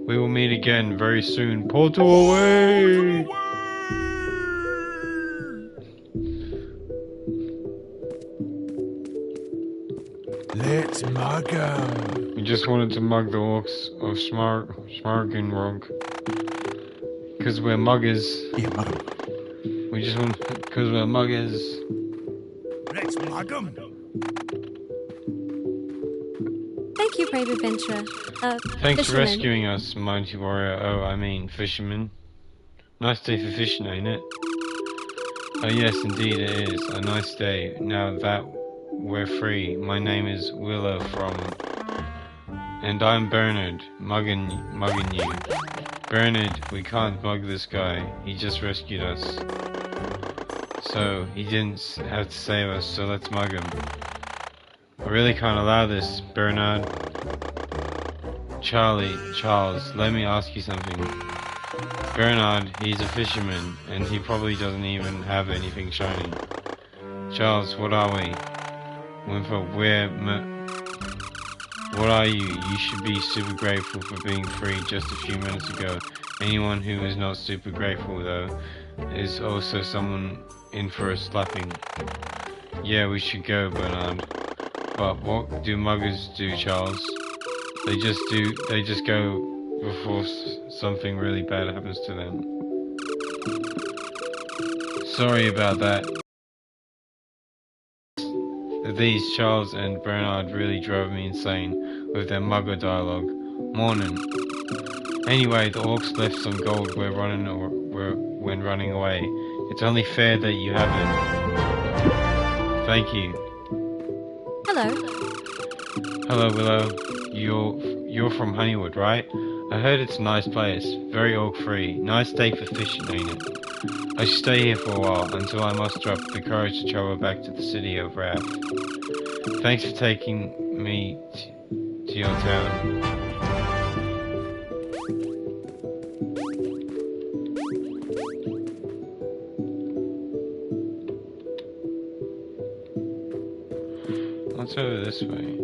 We will meet again very soon. Portal away! Let's mug 'em. We just wanted to mug the orcs of Schmargenrog. Because we're muggers. Yeah, mug 'em. We just want... Because we're muggers. Let's mug 'em. Thank you, brave adventurer. Thanks for fisherman. rescuing us, mighty warrior. Oh, I mean, fisherman. Nice day for fishing, ain't it? Oh yes, indeed it is. A nice day. Now that we're free. My name is Willow from... And I'm Bernard, mugging you. Bernard, we can't mug this guy. He just rescued us. So, he didn't have to save us, so let's mug him. I really can't allow this, Bernard. Charles, let me ask you something. Bernard, he's a fisherman, and he probably doesn't even have anything shiny. Charles, what are we? What are you? You should be super grateful for being free just a few minutes ago. Anyone who is not super grateful, though, is also someone in for a slapping. Yeah, we should go, Bernard. But what do muggers do, Charles? They just go before something really bad happens to them. Sorry about that. for these, Charles and Bernard really drove me insane with their Mugger dialogue. Morning. Anyway, the orcs left some gold when running away. It's only fair that you have it. Thank you. Hello. Hello, Willow. You're from Honeywood, right? I heard it's a nice place, very orc-free. Nice day for fishing, ain't it? I should stay here for a while, until I muster up the courage to travel back to the city of Wrath. Thanks for taking me to your town. What's over this way?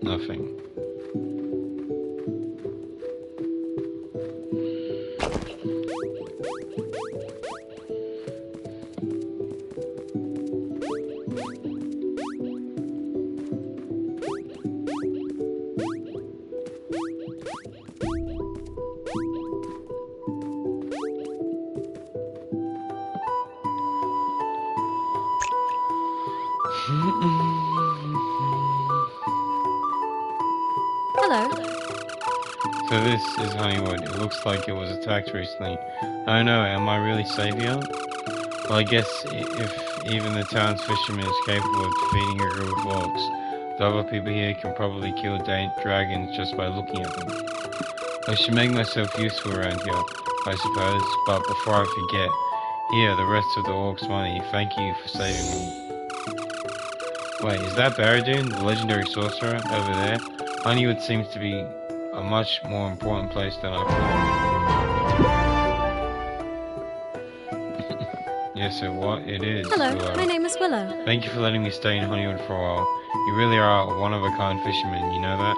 Nothing. Hello. So this is Honeywood. It looks like it was attacked recently. I don't know, am I really safe here? Well, I guess if even the town's fisherman is capable of defeating a group of orcs, the other people here can probably kill dragons just by looking at them. I should make myself useful around here, I suppose, but before I forget, here, the rest of the orcs' money. Thank you for saving me. Wait, is that Barradune, the legendary sorcerer, over there? Honeywood seems to be a much more important place than I thought. Yes, it is. Hello, Willow. my name is Willow. Thank you for letting me stay in Honeywood for a while. You really are a one-of-a-kind fisherman, you know that?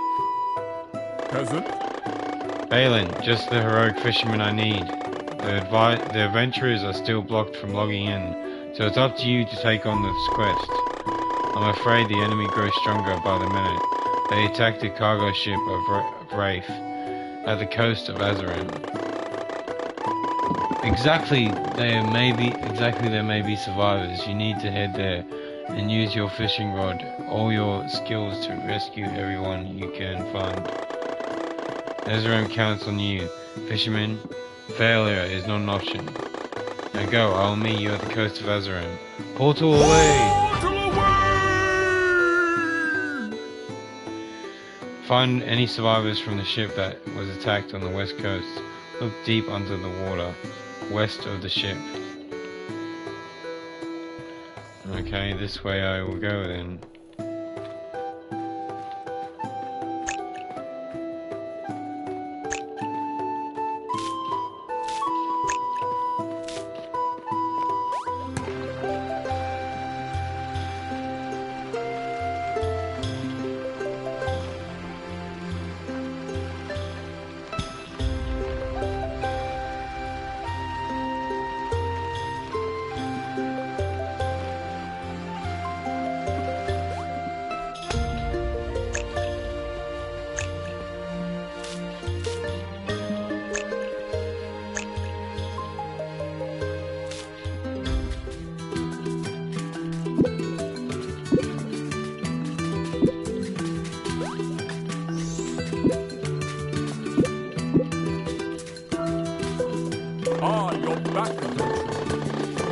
Peasant? Balin, just the heroic fisherman I need. The adventurers are still blocked from logging in, so it's up to you to take on this quest. I'm afraid the enemy grows stronger by the minute. They attacked the cargo ship of Wraith at the coast of Azeran. Exactly, there may be survivors. You need to head there and use your fishing rod, all your skills to rescue everyone you can find. Azeran counts on you, fisherman. Failure is not an option. Now go, I will meet you at the coast of Azeran. Portal away! Find any survivors from the ship that was attacked on the west coast. Look deep under the water, west of the ship. Okay, this way I will go then.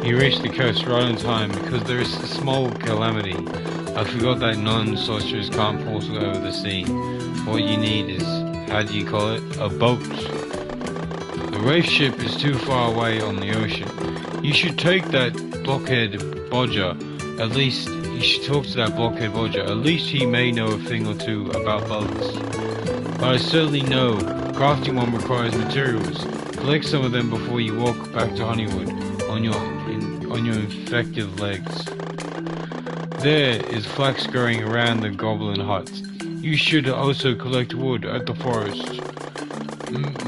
You reached the coast right on time because there is a small calamity. I forgot that non-sorcerers can't portal over the sea. What you need is, how do you call it? A boat. The Wraith ship is too far away on the ocean. You should take that blockhead Bodger. At least, you should talk to that blockhead Bodger. At least he may know a thing or two about boats. But I certainly know crafting one requires materials. Collect some of them before you walk back to Honeywood on your infected legs. There is flax growing around the goblin hut. You should also collect wood at the forest.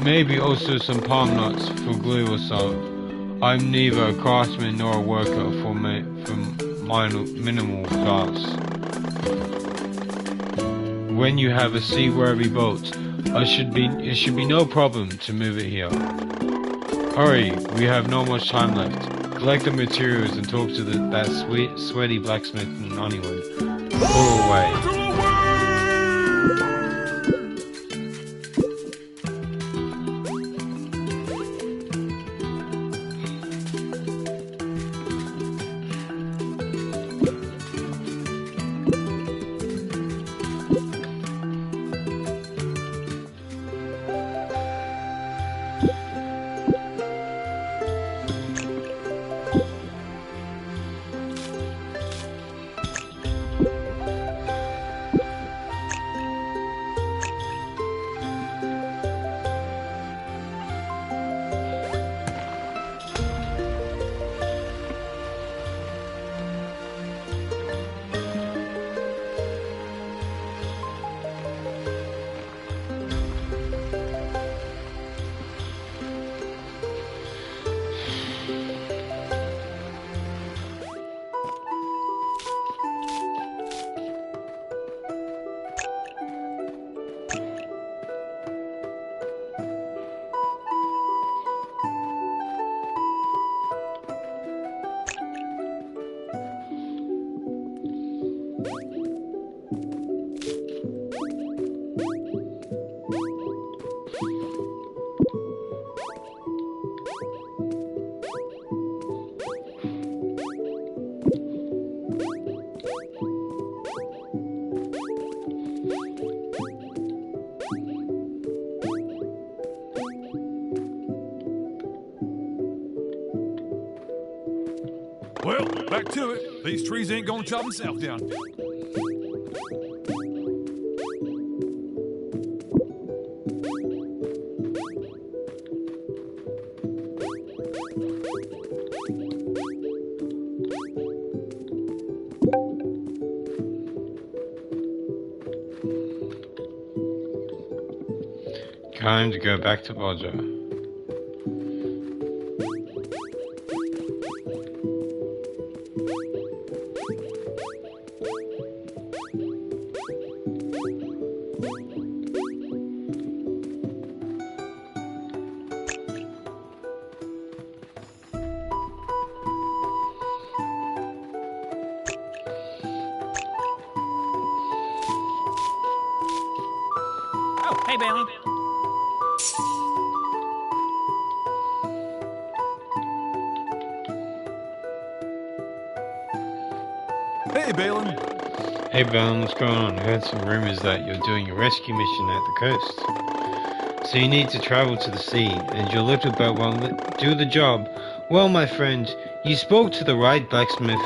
Maybe also some palm nuts for glue or so. I'm neither a craftsman nor a worker for minimal tasks. When you have a seaworthy boat, It should be no problem to move it here. Hurry, we have not much time left. Collect the materials and talk to that sweaty blacksmith in Honeywood. Pull away. Well, back to it. These trees ain't gonna chop themselves down. Time to go back to Bodger. Oh, hey, Bailey. Hey, Balin. Hey Balin, what's going on? I heard some rumors that you're doing a rescue mission at the coast. So you need to travel to the sea, and your little boat won't do the job. Well, my friend, you spoke to the right blacksmith,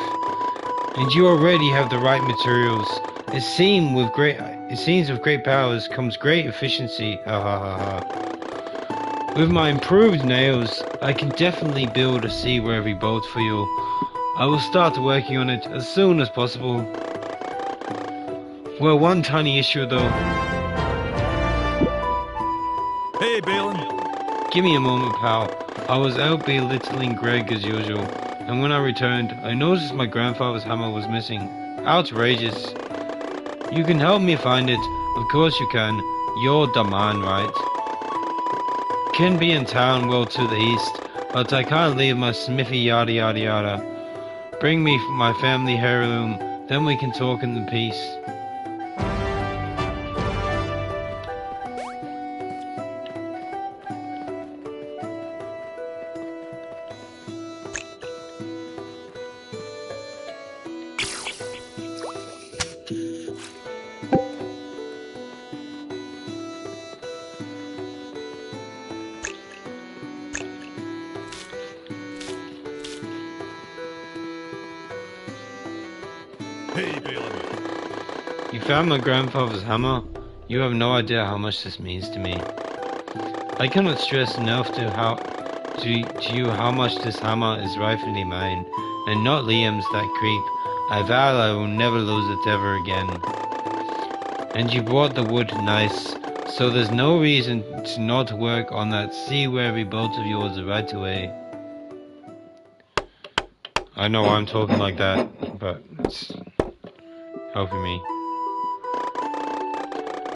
and you already have the right materials. It seems with great powers comes great efficiency. Ha ha ha ha. With my improved nails, I can definitely build a seaworthy boat for you. I will start working on it as soon as possible. Well, one tiny issue though. Hey, Balin. Give me a moment, pal. I was out belittling Greg as usual, and when I returned, I noticed my grandfather's hammer was missing. Outrageous. You can help me find it. Of course you can. You're the man, right? Can be in town well to the east, but I can't leave my smithy yada yada yada. Bring me my family heirloom, then we can talk in peace. Hey, Balin. You found my grandfather's hammer? You have no idea how much this means to me. I cannot stress enough to you how much this hammer is rightfully mine, and not Liam's, that creep. I vow I will never lose it ever again. And you brought the wood nice, so there's no reason to not work on that seaworthy boat of yours right away. I know I'm talking like that, but it's helping me.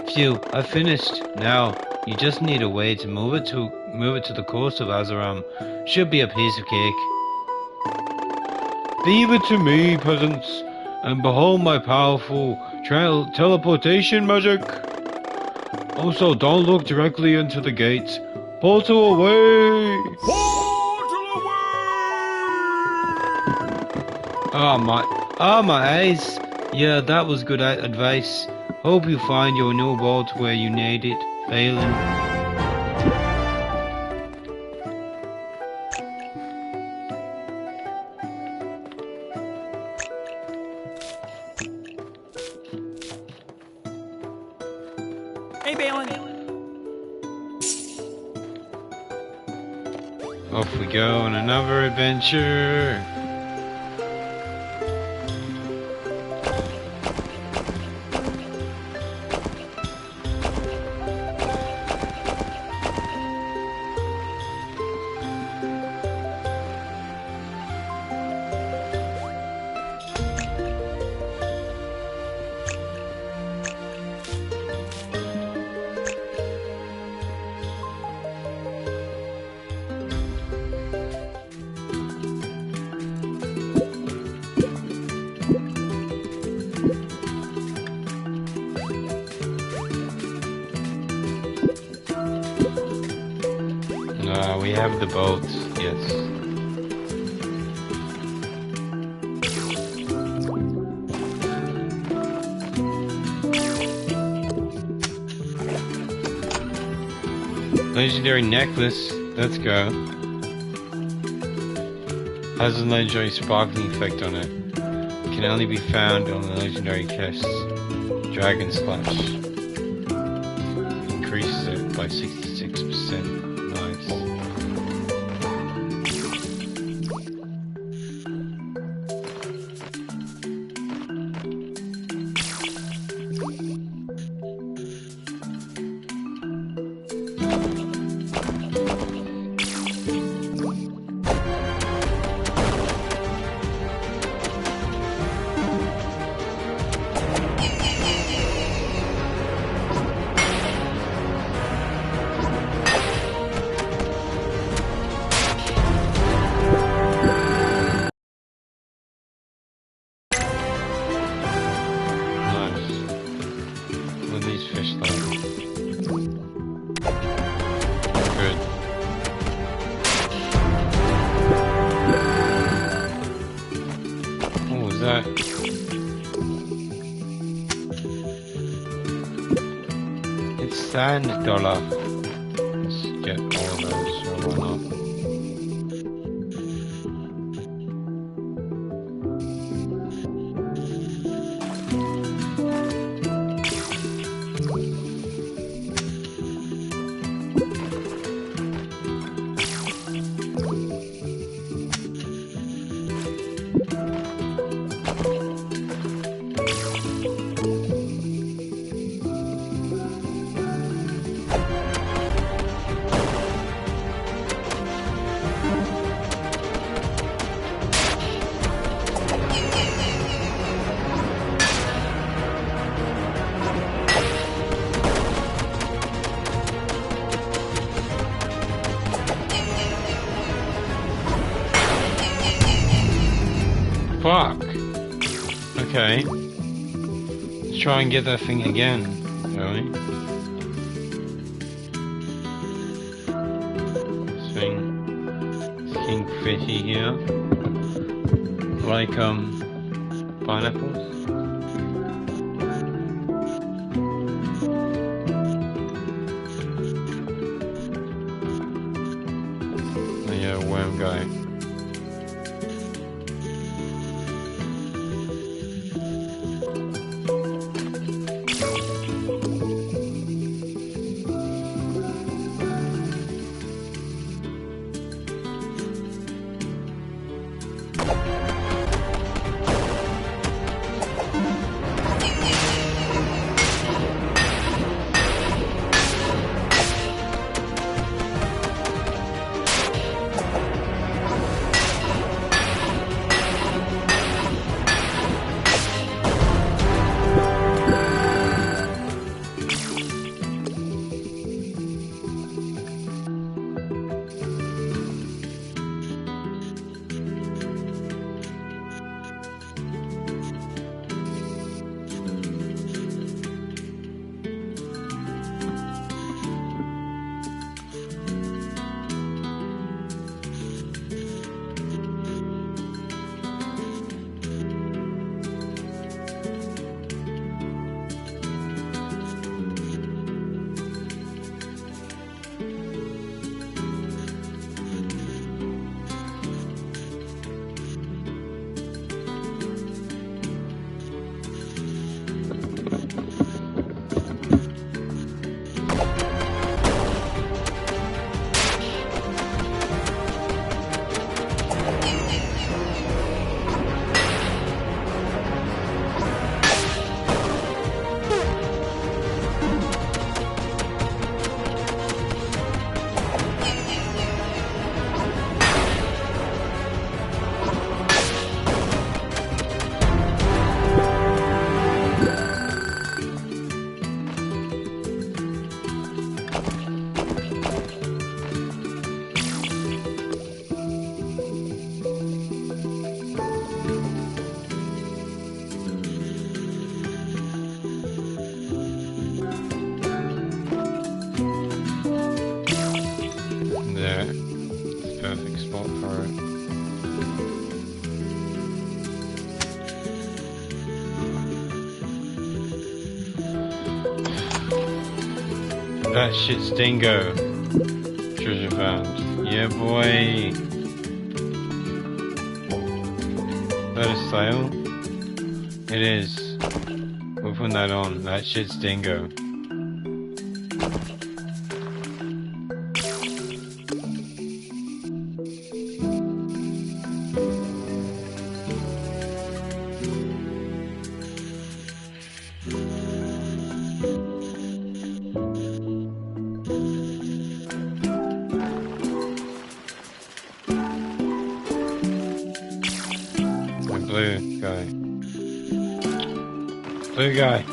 Phew, I finished. Now, you just need a way to move it to the coast of Azaram. Should be a piece of cake. Leave it to me, peasants, and behold my powerful teleportation magic. Also, don't look directly into the gates. Portal away! Portal away! My eyes. Yeah, that was good advice. Hope you find your new vault where you need it, Phelan. Hey, Balin. Off we go on another adventure. We have the boat, yes. Legendary necklace, let's go. Has a legendary sparkling effect on it. Can only be found on the legendary chest. Dragon Slash. Increases it by 66%. Nice. $1. Let's get all of those, so why not? Fuck. Okay. Let's try and get that thing again, shall we? This thing fishy here. Like pineapples. Oh yeah, worm guy. That shit's dingo. Treasure found. Yeah, boy. Is that a sail? It is. We'll put that on. That shit's dingo. Blue guy. Blue guy.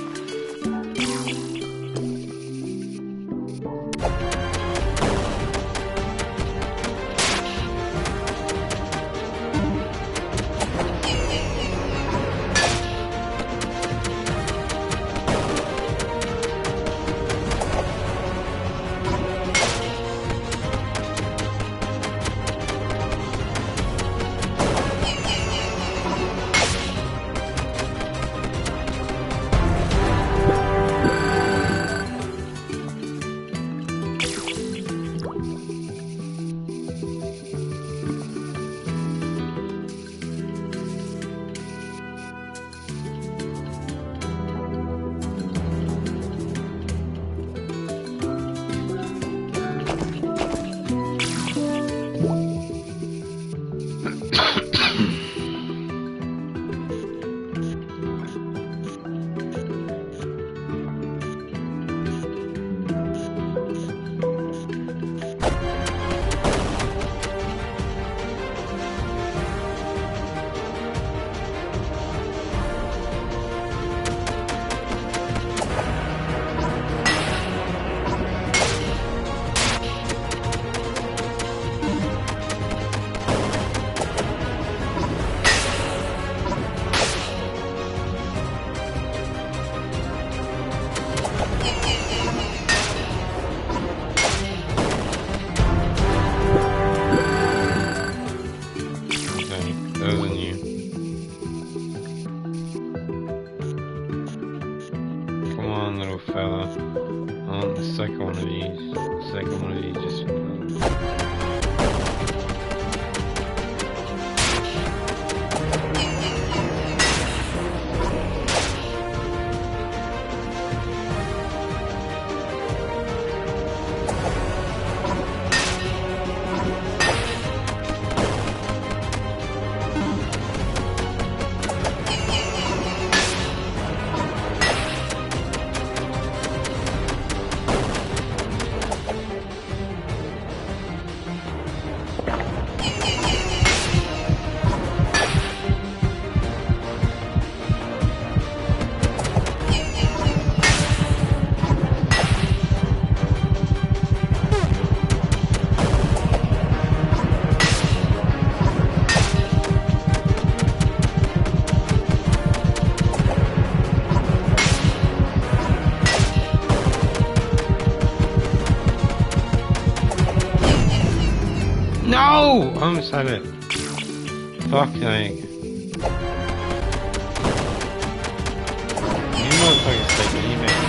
Second one of these just No! I almost had it. Fuck me. You motherfuckers take me, man.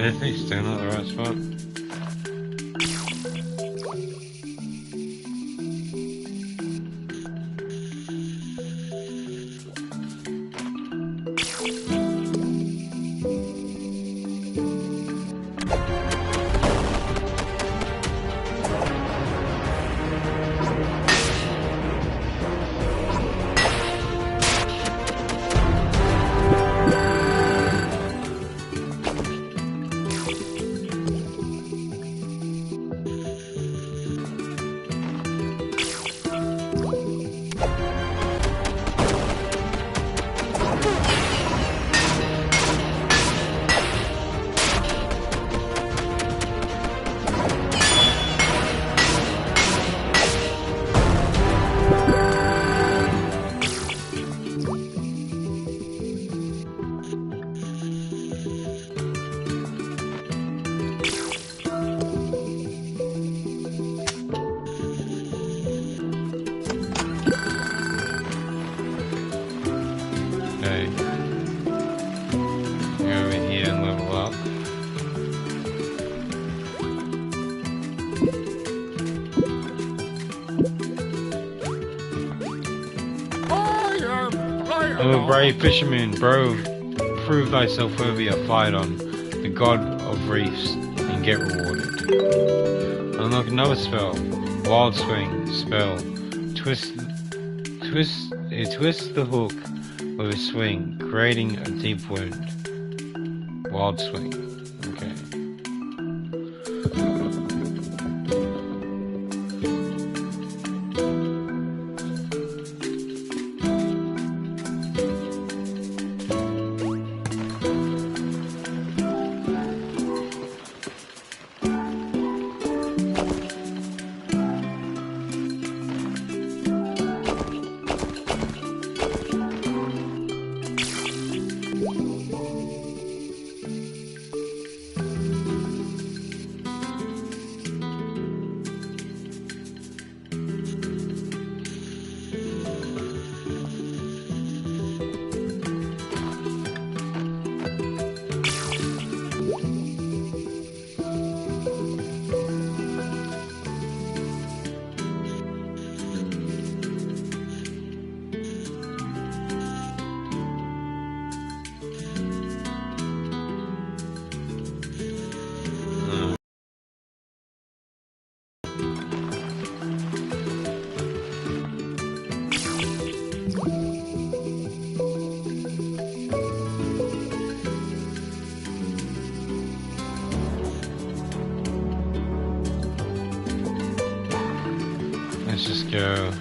Seriously, still not the right spot? Okay. Go over here and level up. Oh, brave fisherman, bro, prove thyself worthy a fight on the god of reefs and get rewarded. Unlock another spell, wild swing spell. Twist the hook with a swing, creating a deep wound. Wild swing. Okay. Let's just go.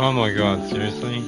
Oh my god, seriously?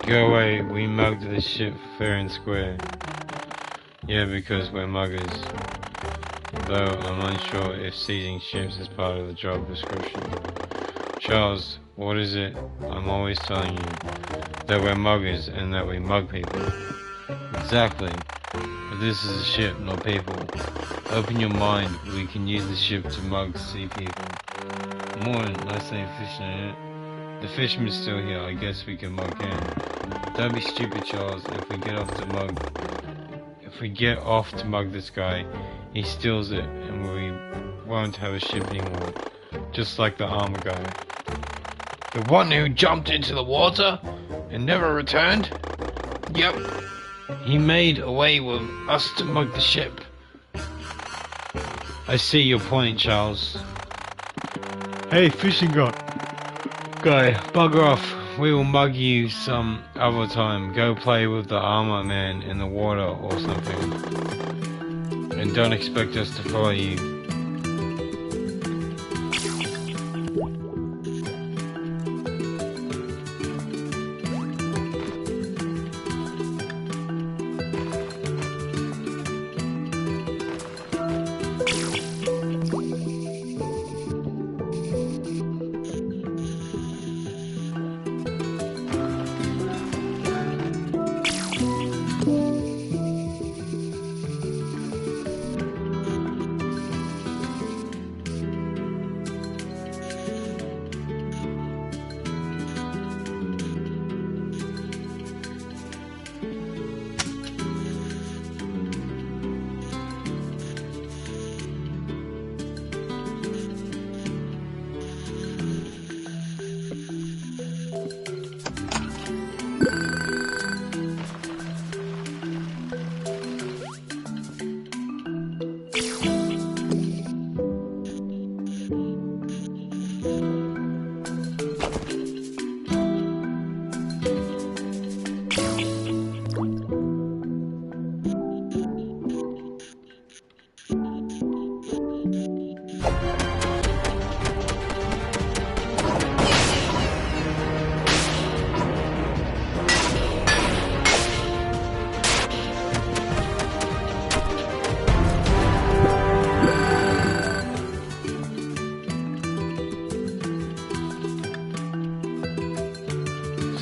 Go away, we mugged this ship fair and square. Yeah, because we're muggers. Though I'm unsure if seizing ships is part of the job description. Charles, what is it? I'm always telling you that we're muggers and that we mug people. Exactly. But this is a ship, not people. Open your mind, we can use the ship to mug sea people. Morning, nice day fishing, ain't it? The fisherman's still here, I guess we can mug him. Don't be stupid, Charles. If we get off to mug this guy, he steals it and we won't have a ship anymore. Just like the armor guy. The one who jumped into the water and never returned? Yep. He made away with us to mug the ship. I see your point, Charles. Hey, fishing guy, bugger off. We will mug you some other time. Go play with the armor man in the water or something. And don't expect us to follow you.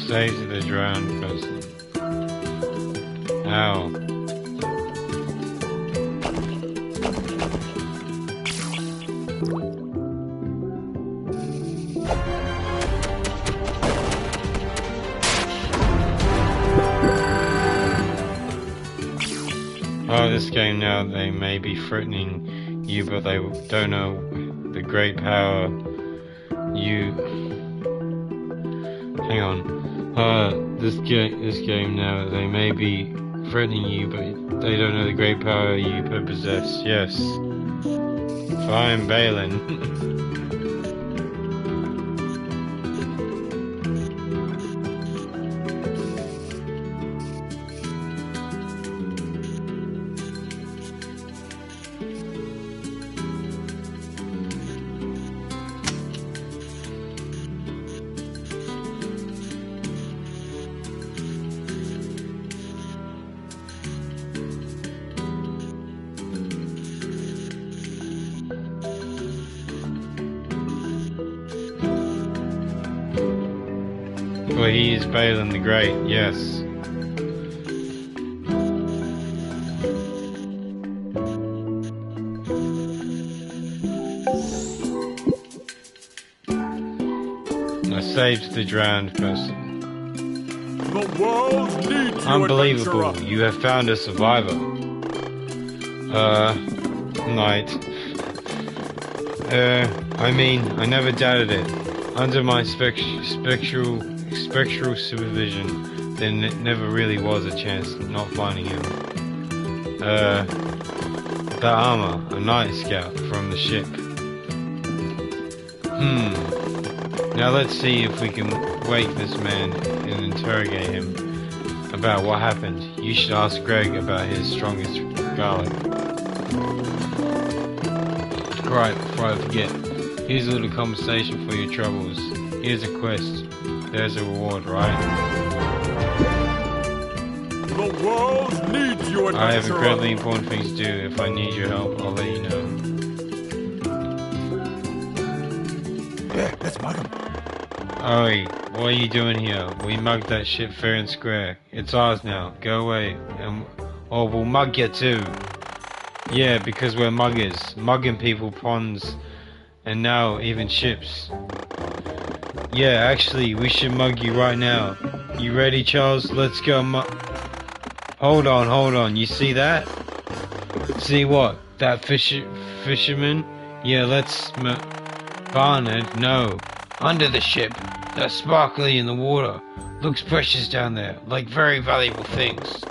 Save the drowned person. Ow. Oh, this game now, they may be threatening you, but they don't know the great power you... Hang on. This game now, they may be threatening you, but they don't know the great power you possess. Yes. Fine, Balin. Well, he is Balin the Great, yes. I saved the drowned person. The world needs you, Unbelievable, adventurer. you have found a survivor. Knight. I mean, I never doubted it. Under my spectral supervision, there never really was a chance of not finding him. That armor, a night scout from the ship. Now let's see if we can wake this man and interrogate him about what happened. You should ask Greg about his strongest garlic. Right, before I forget. Here's a little compensation for your troubles. Here's a quest. There's a reward, right? The world needs you, I have adventurer. incredibly important things to do. If I need your help, I'll let you know. Yeah, let's mug him. Oi, what are you doing here? We mugged that ship fair and square. It's ours now. Go away, or we'll mug you too. Yeah, because we're muggers. Mugging people, ponds, and now even ships. Yeah, actually, we should mug you right now. You ready, Charles? Let's go Hold on. You see that? See what? That fisherman? Yeah, let's Barnard? No. Under the ship. They're sparkly in the water. Looks precious down there. Like very valuable things.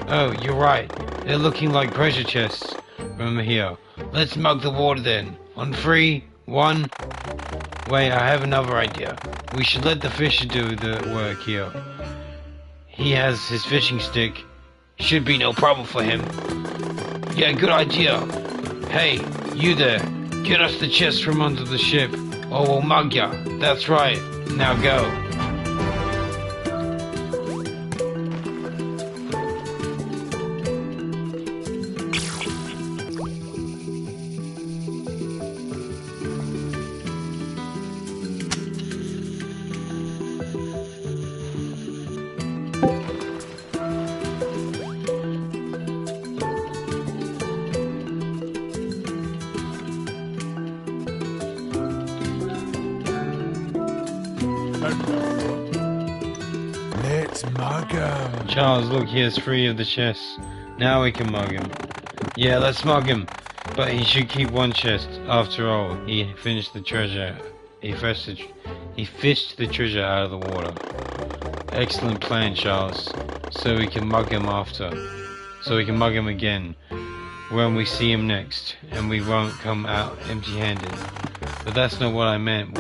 Oh, you're right. They're looking like treasure chests from here. Let's mug the water then. On 3, 1... Wait, I have another idea. We should let the fisher do the work here. He has his fishing stick. Should be no problem for him. Yeah, good idea. Hey, you there. Get us the chest from under the ship, or we'll mug ya. That's right. Now go. Let's mug him. Charles, look, here's 3 of the chests. Now we can mug him. Yeah, let's mug him. But he should keep 1 chest. After all, he finished the treasure. He fished the treasure out of the water. Excellent plan, Charles. So we can mug him again when we see him next, and we won't come out empty-handed. But that's not what I meant.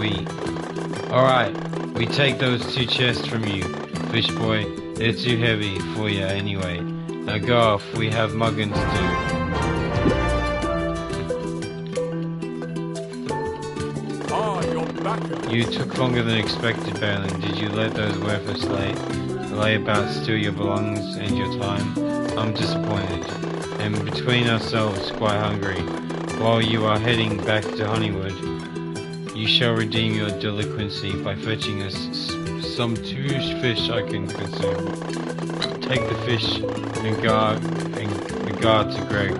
Alright, we take those 2 chests from you, fish boy. They're too heavy for you anyway. Now go off, we have mugging to do. You're back. You took longer than expected, Balin. Did you let those worthless lay about steal your belongings and your time? I'm disappointed, and between ourselves, quite hungry. While you are heading back to Honeywood, you shall redeem your delinquency by fetching us some 2 fish I can consume. Take the fish and guard to Greg.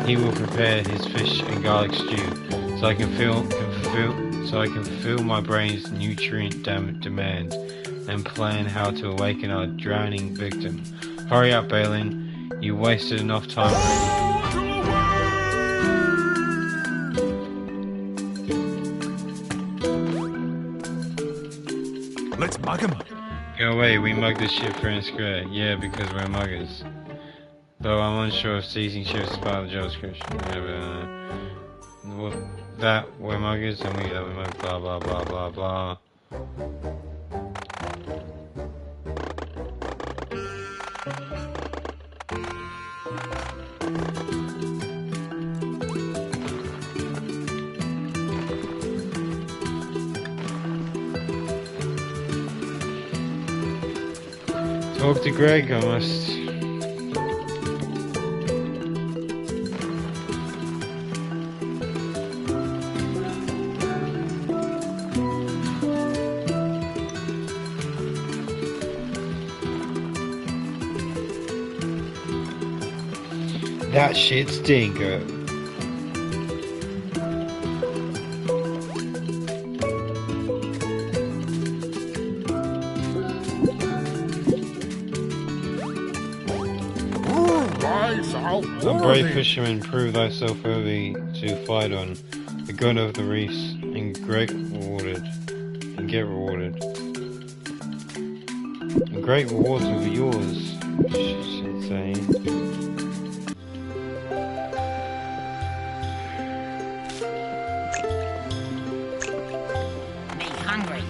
He will prepare his fish and garlic stew, so I can fill my brain's nutrient demand and plan how to awaken our drowning victim. Hurry up, Balin. You wasted enough time already. Let's mug him. Go away, we mugged the ship fair and square. Yeah, because we're muggers. Though I'm unsure if seizing ships is part of the job description. That we're muggers and we mug blah blah blah blah blah. Talk to Greg, I must. That shit stinker. A brave fisherman, prove thyself worthy to fight on the god of the reefs, and get rewarded. And great rewards will be yours. She's insane. Me hungry.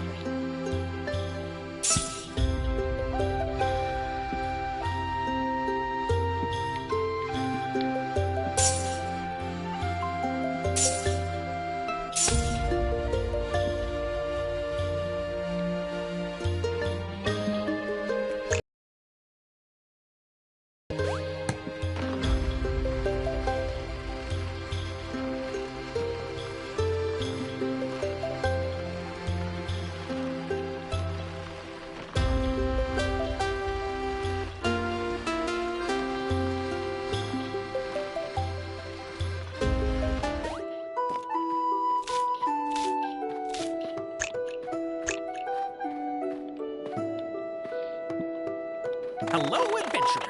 Hello, adventurer.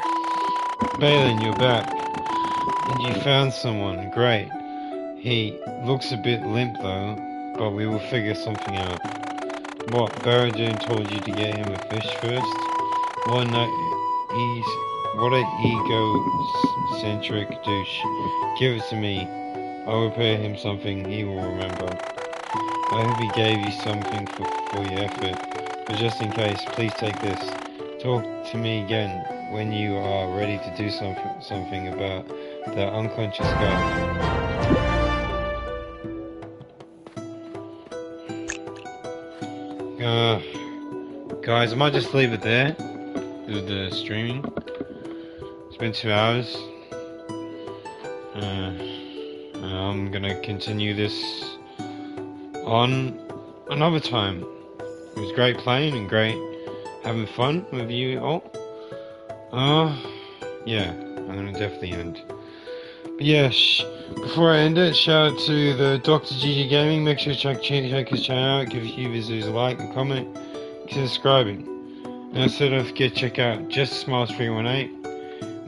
Balin, you're back. And you found someone. Great. He looks a bit limp though, but we will figure something out. What, Baradun told you to get him a fish first? What an egocentric douche. Give it to me. I'll repair him something he will remember. I hope he gave you something for your effort. But just in case, please take this. Talk to me again when you are ready to do something about the unconscious guy. Guys, I might just leave it there with the streaming. It's been 2 hours. I'm gonna continue this on another time. It was great playing and great having fun with you all. Yeah, I'm gonna definitely end. But yeah, before I end it, shout out to the Dr. GG Gaming. Make sure to check his channel out, give a few visitors a like and comment, consider subscribing. And also don't forget to check out JustSmiles318.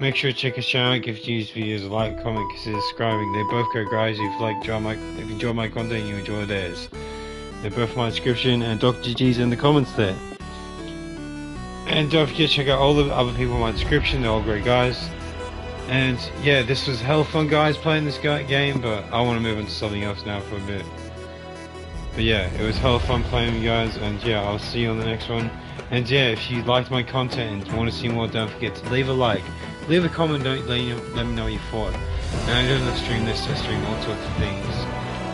Make sure to check his channel out, give his videos a like, comment, consider subscribing. They both go guys if you enjoy my content, you enjoy theirs. They're both in my description and Dr. GG's in the comments there. And don't forget to check out all the other people in my description, they're all great guys. And yeah, this was hell fun guys playing this game, but I want to move on to something else now for a bit. But yeah, it was hell fun playing with you guys, and yeah, I'll see you on the next one. And yeah, if you liked my content and want to see more, don't forget to leave a like, leave a comment, let me know what you thought. And I don't stream this, I stream all sorts of things.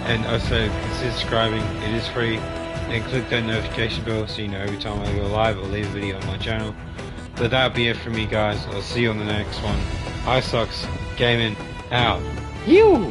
And also consider subscribing, it is free. And click that notification bell so you know every time I go live or leave a video on my channel. But that'll be it from me guys, I'll see you on the next one. iSucks Gaming out. You.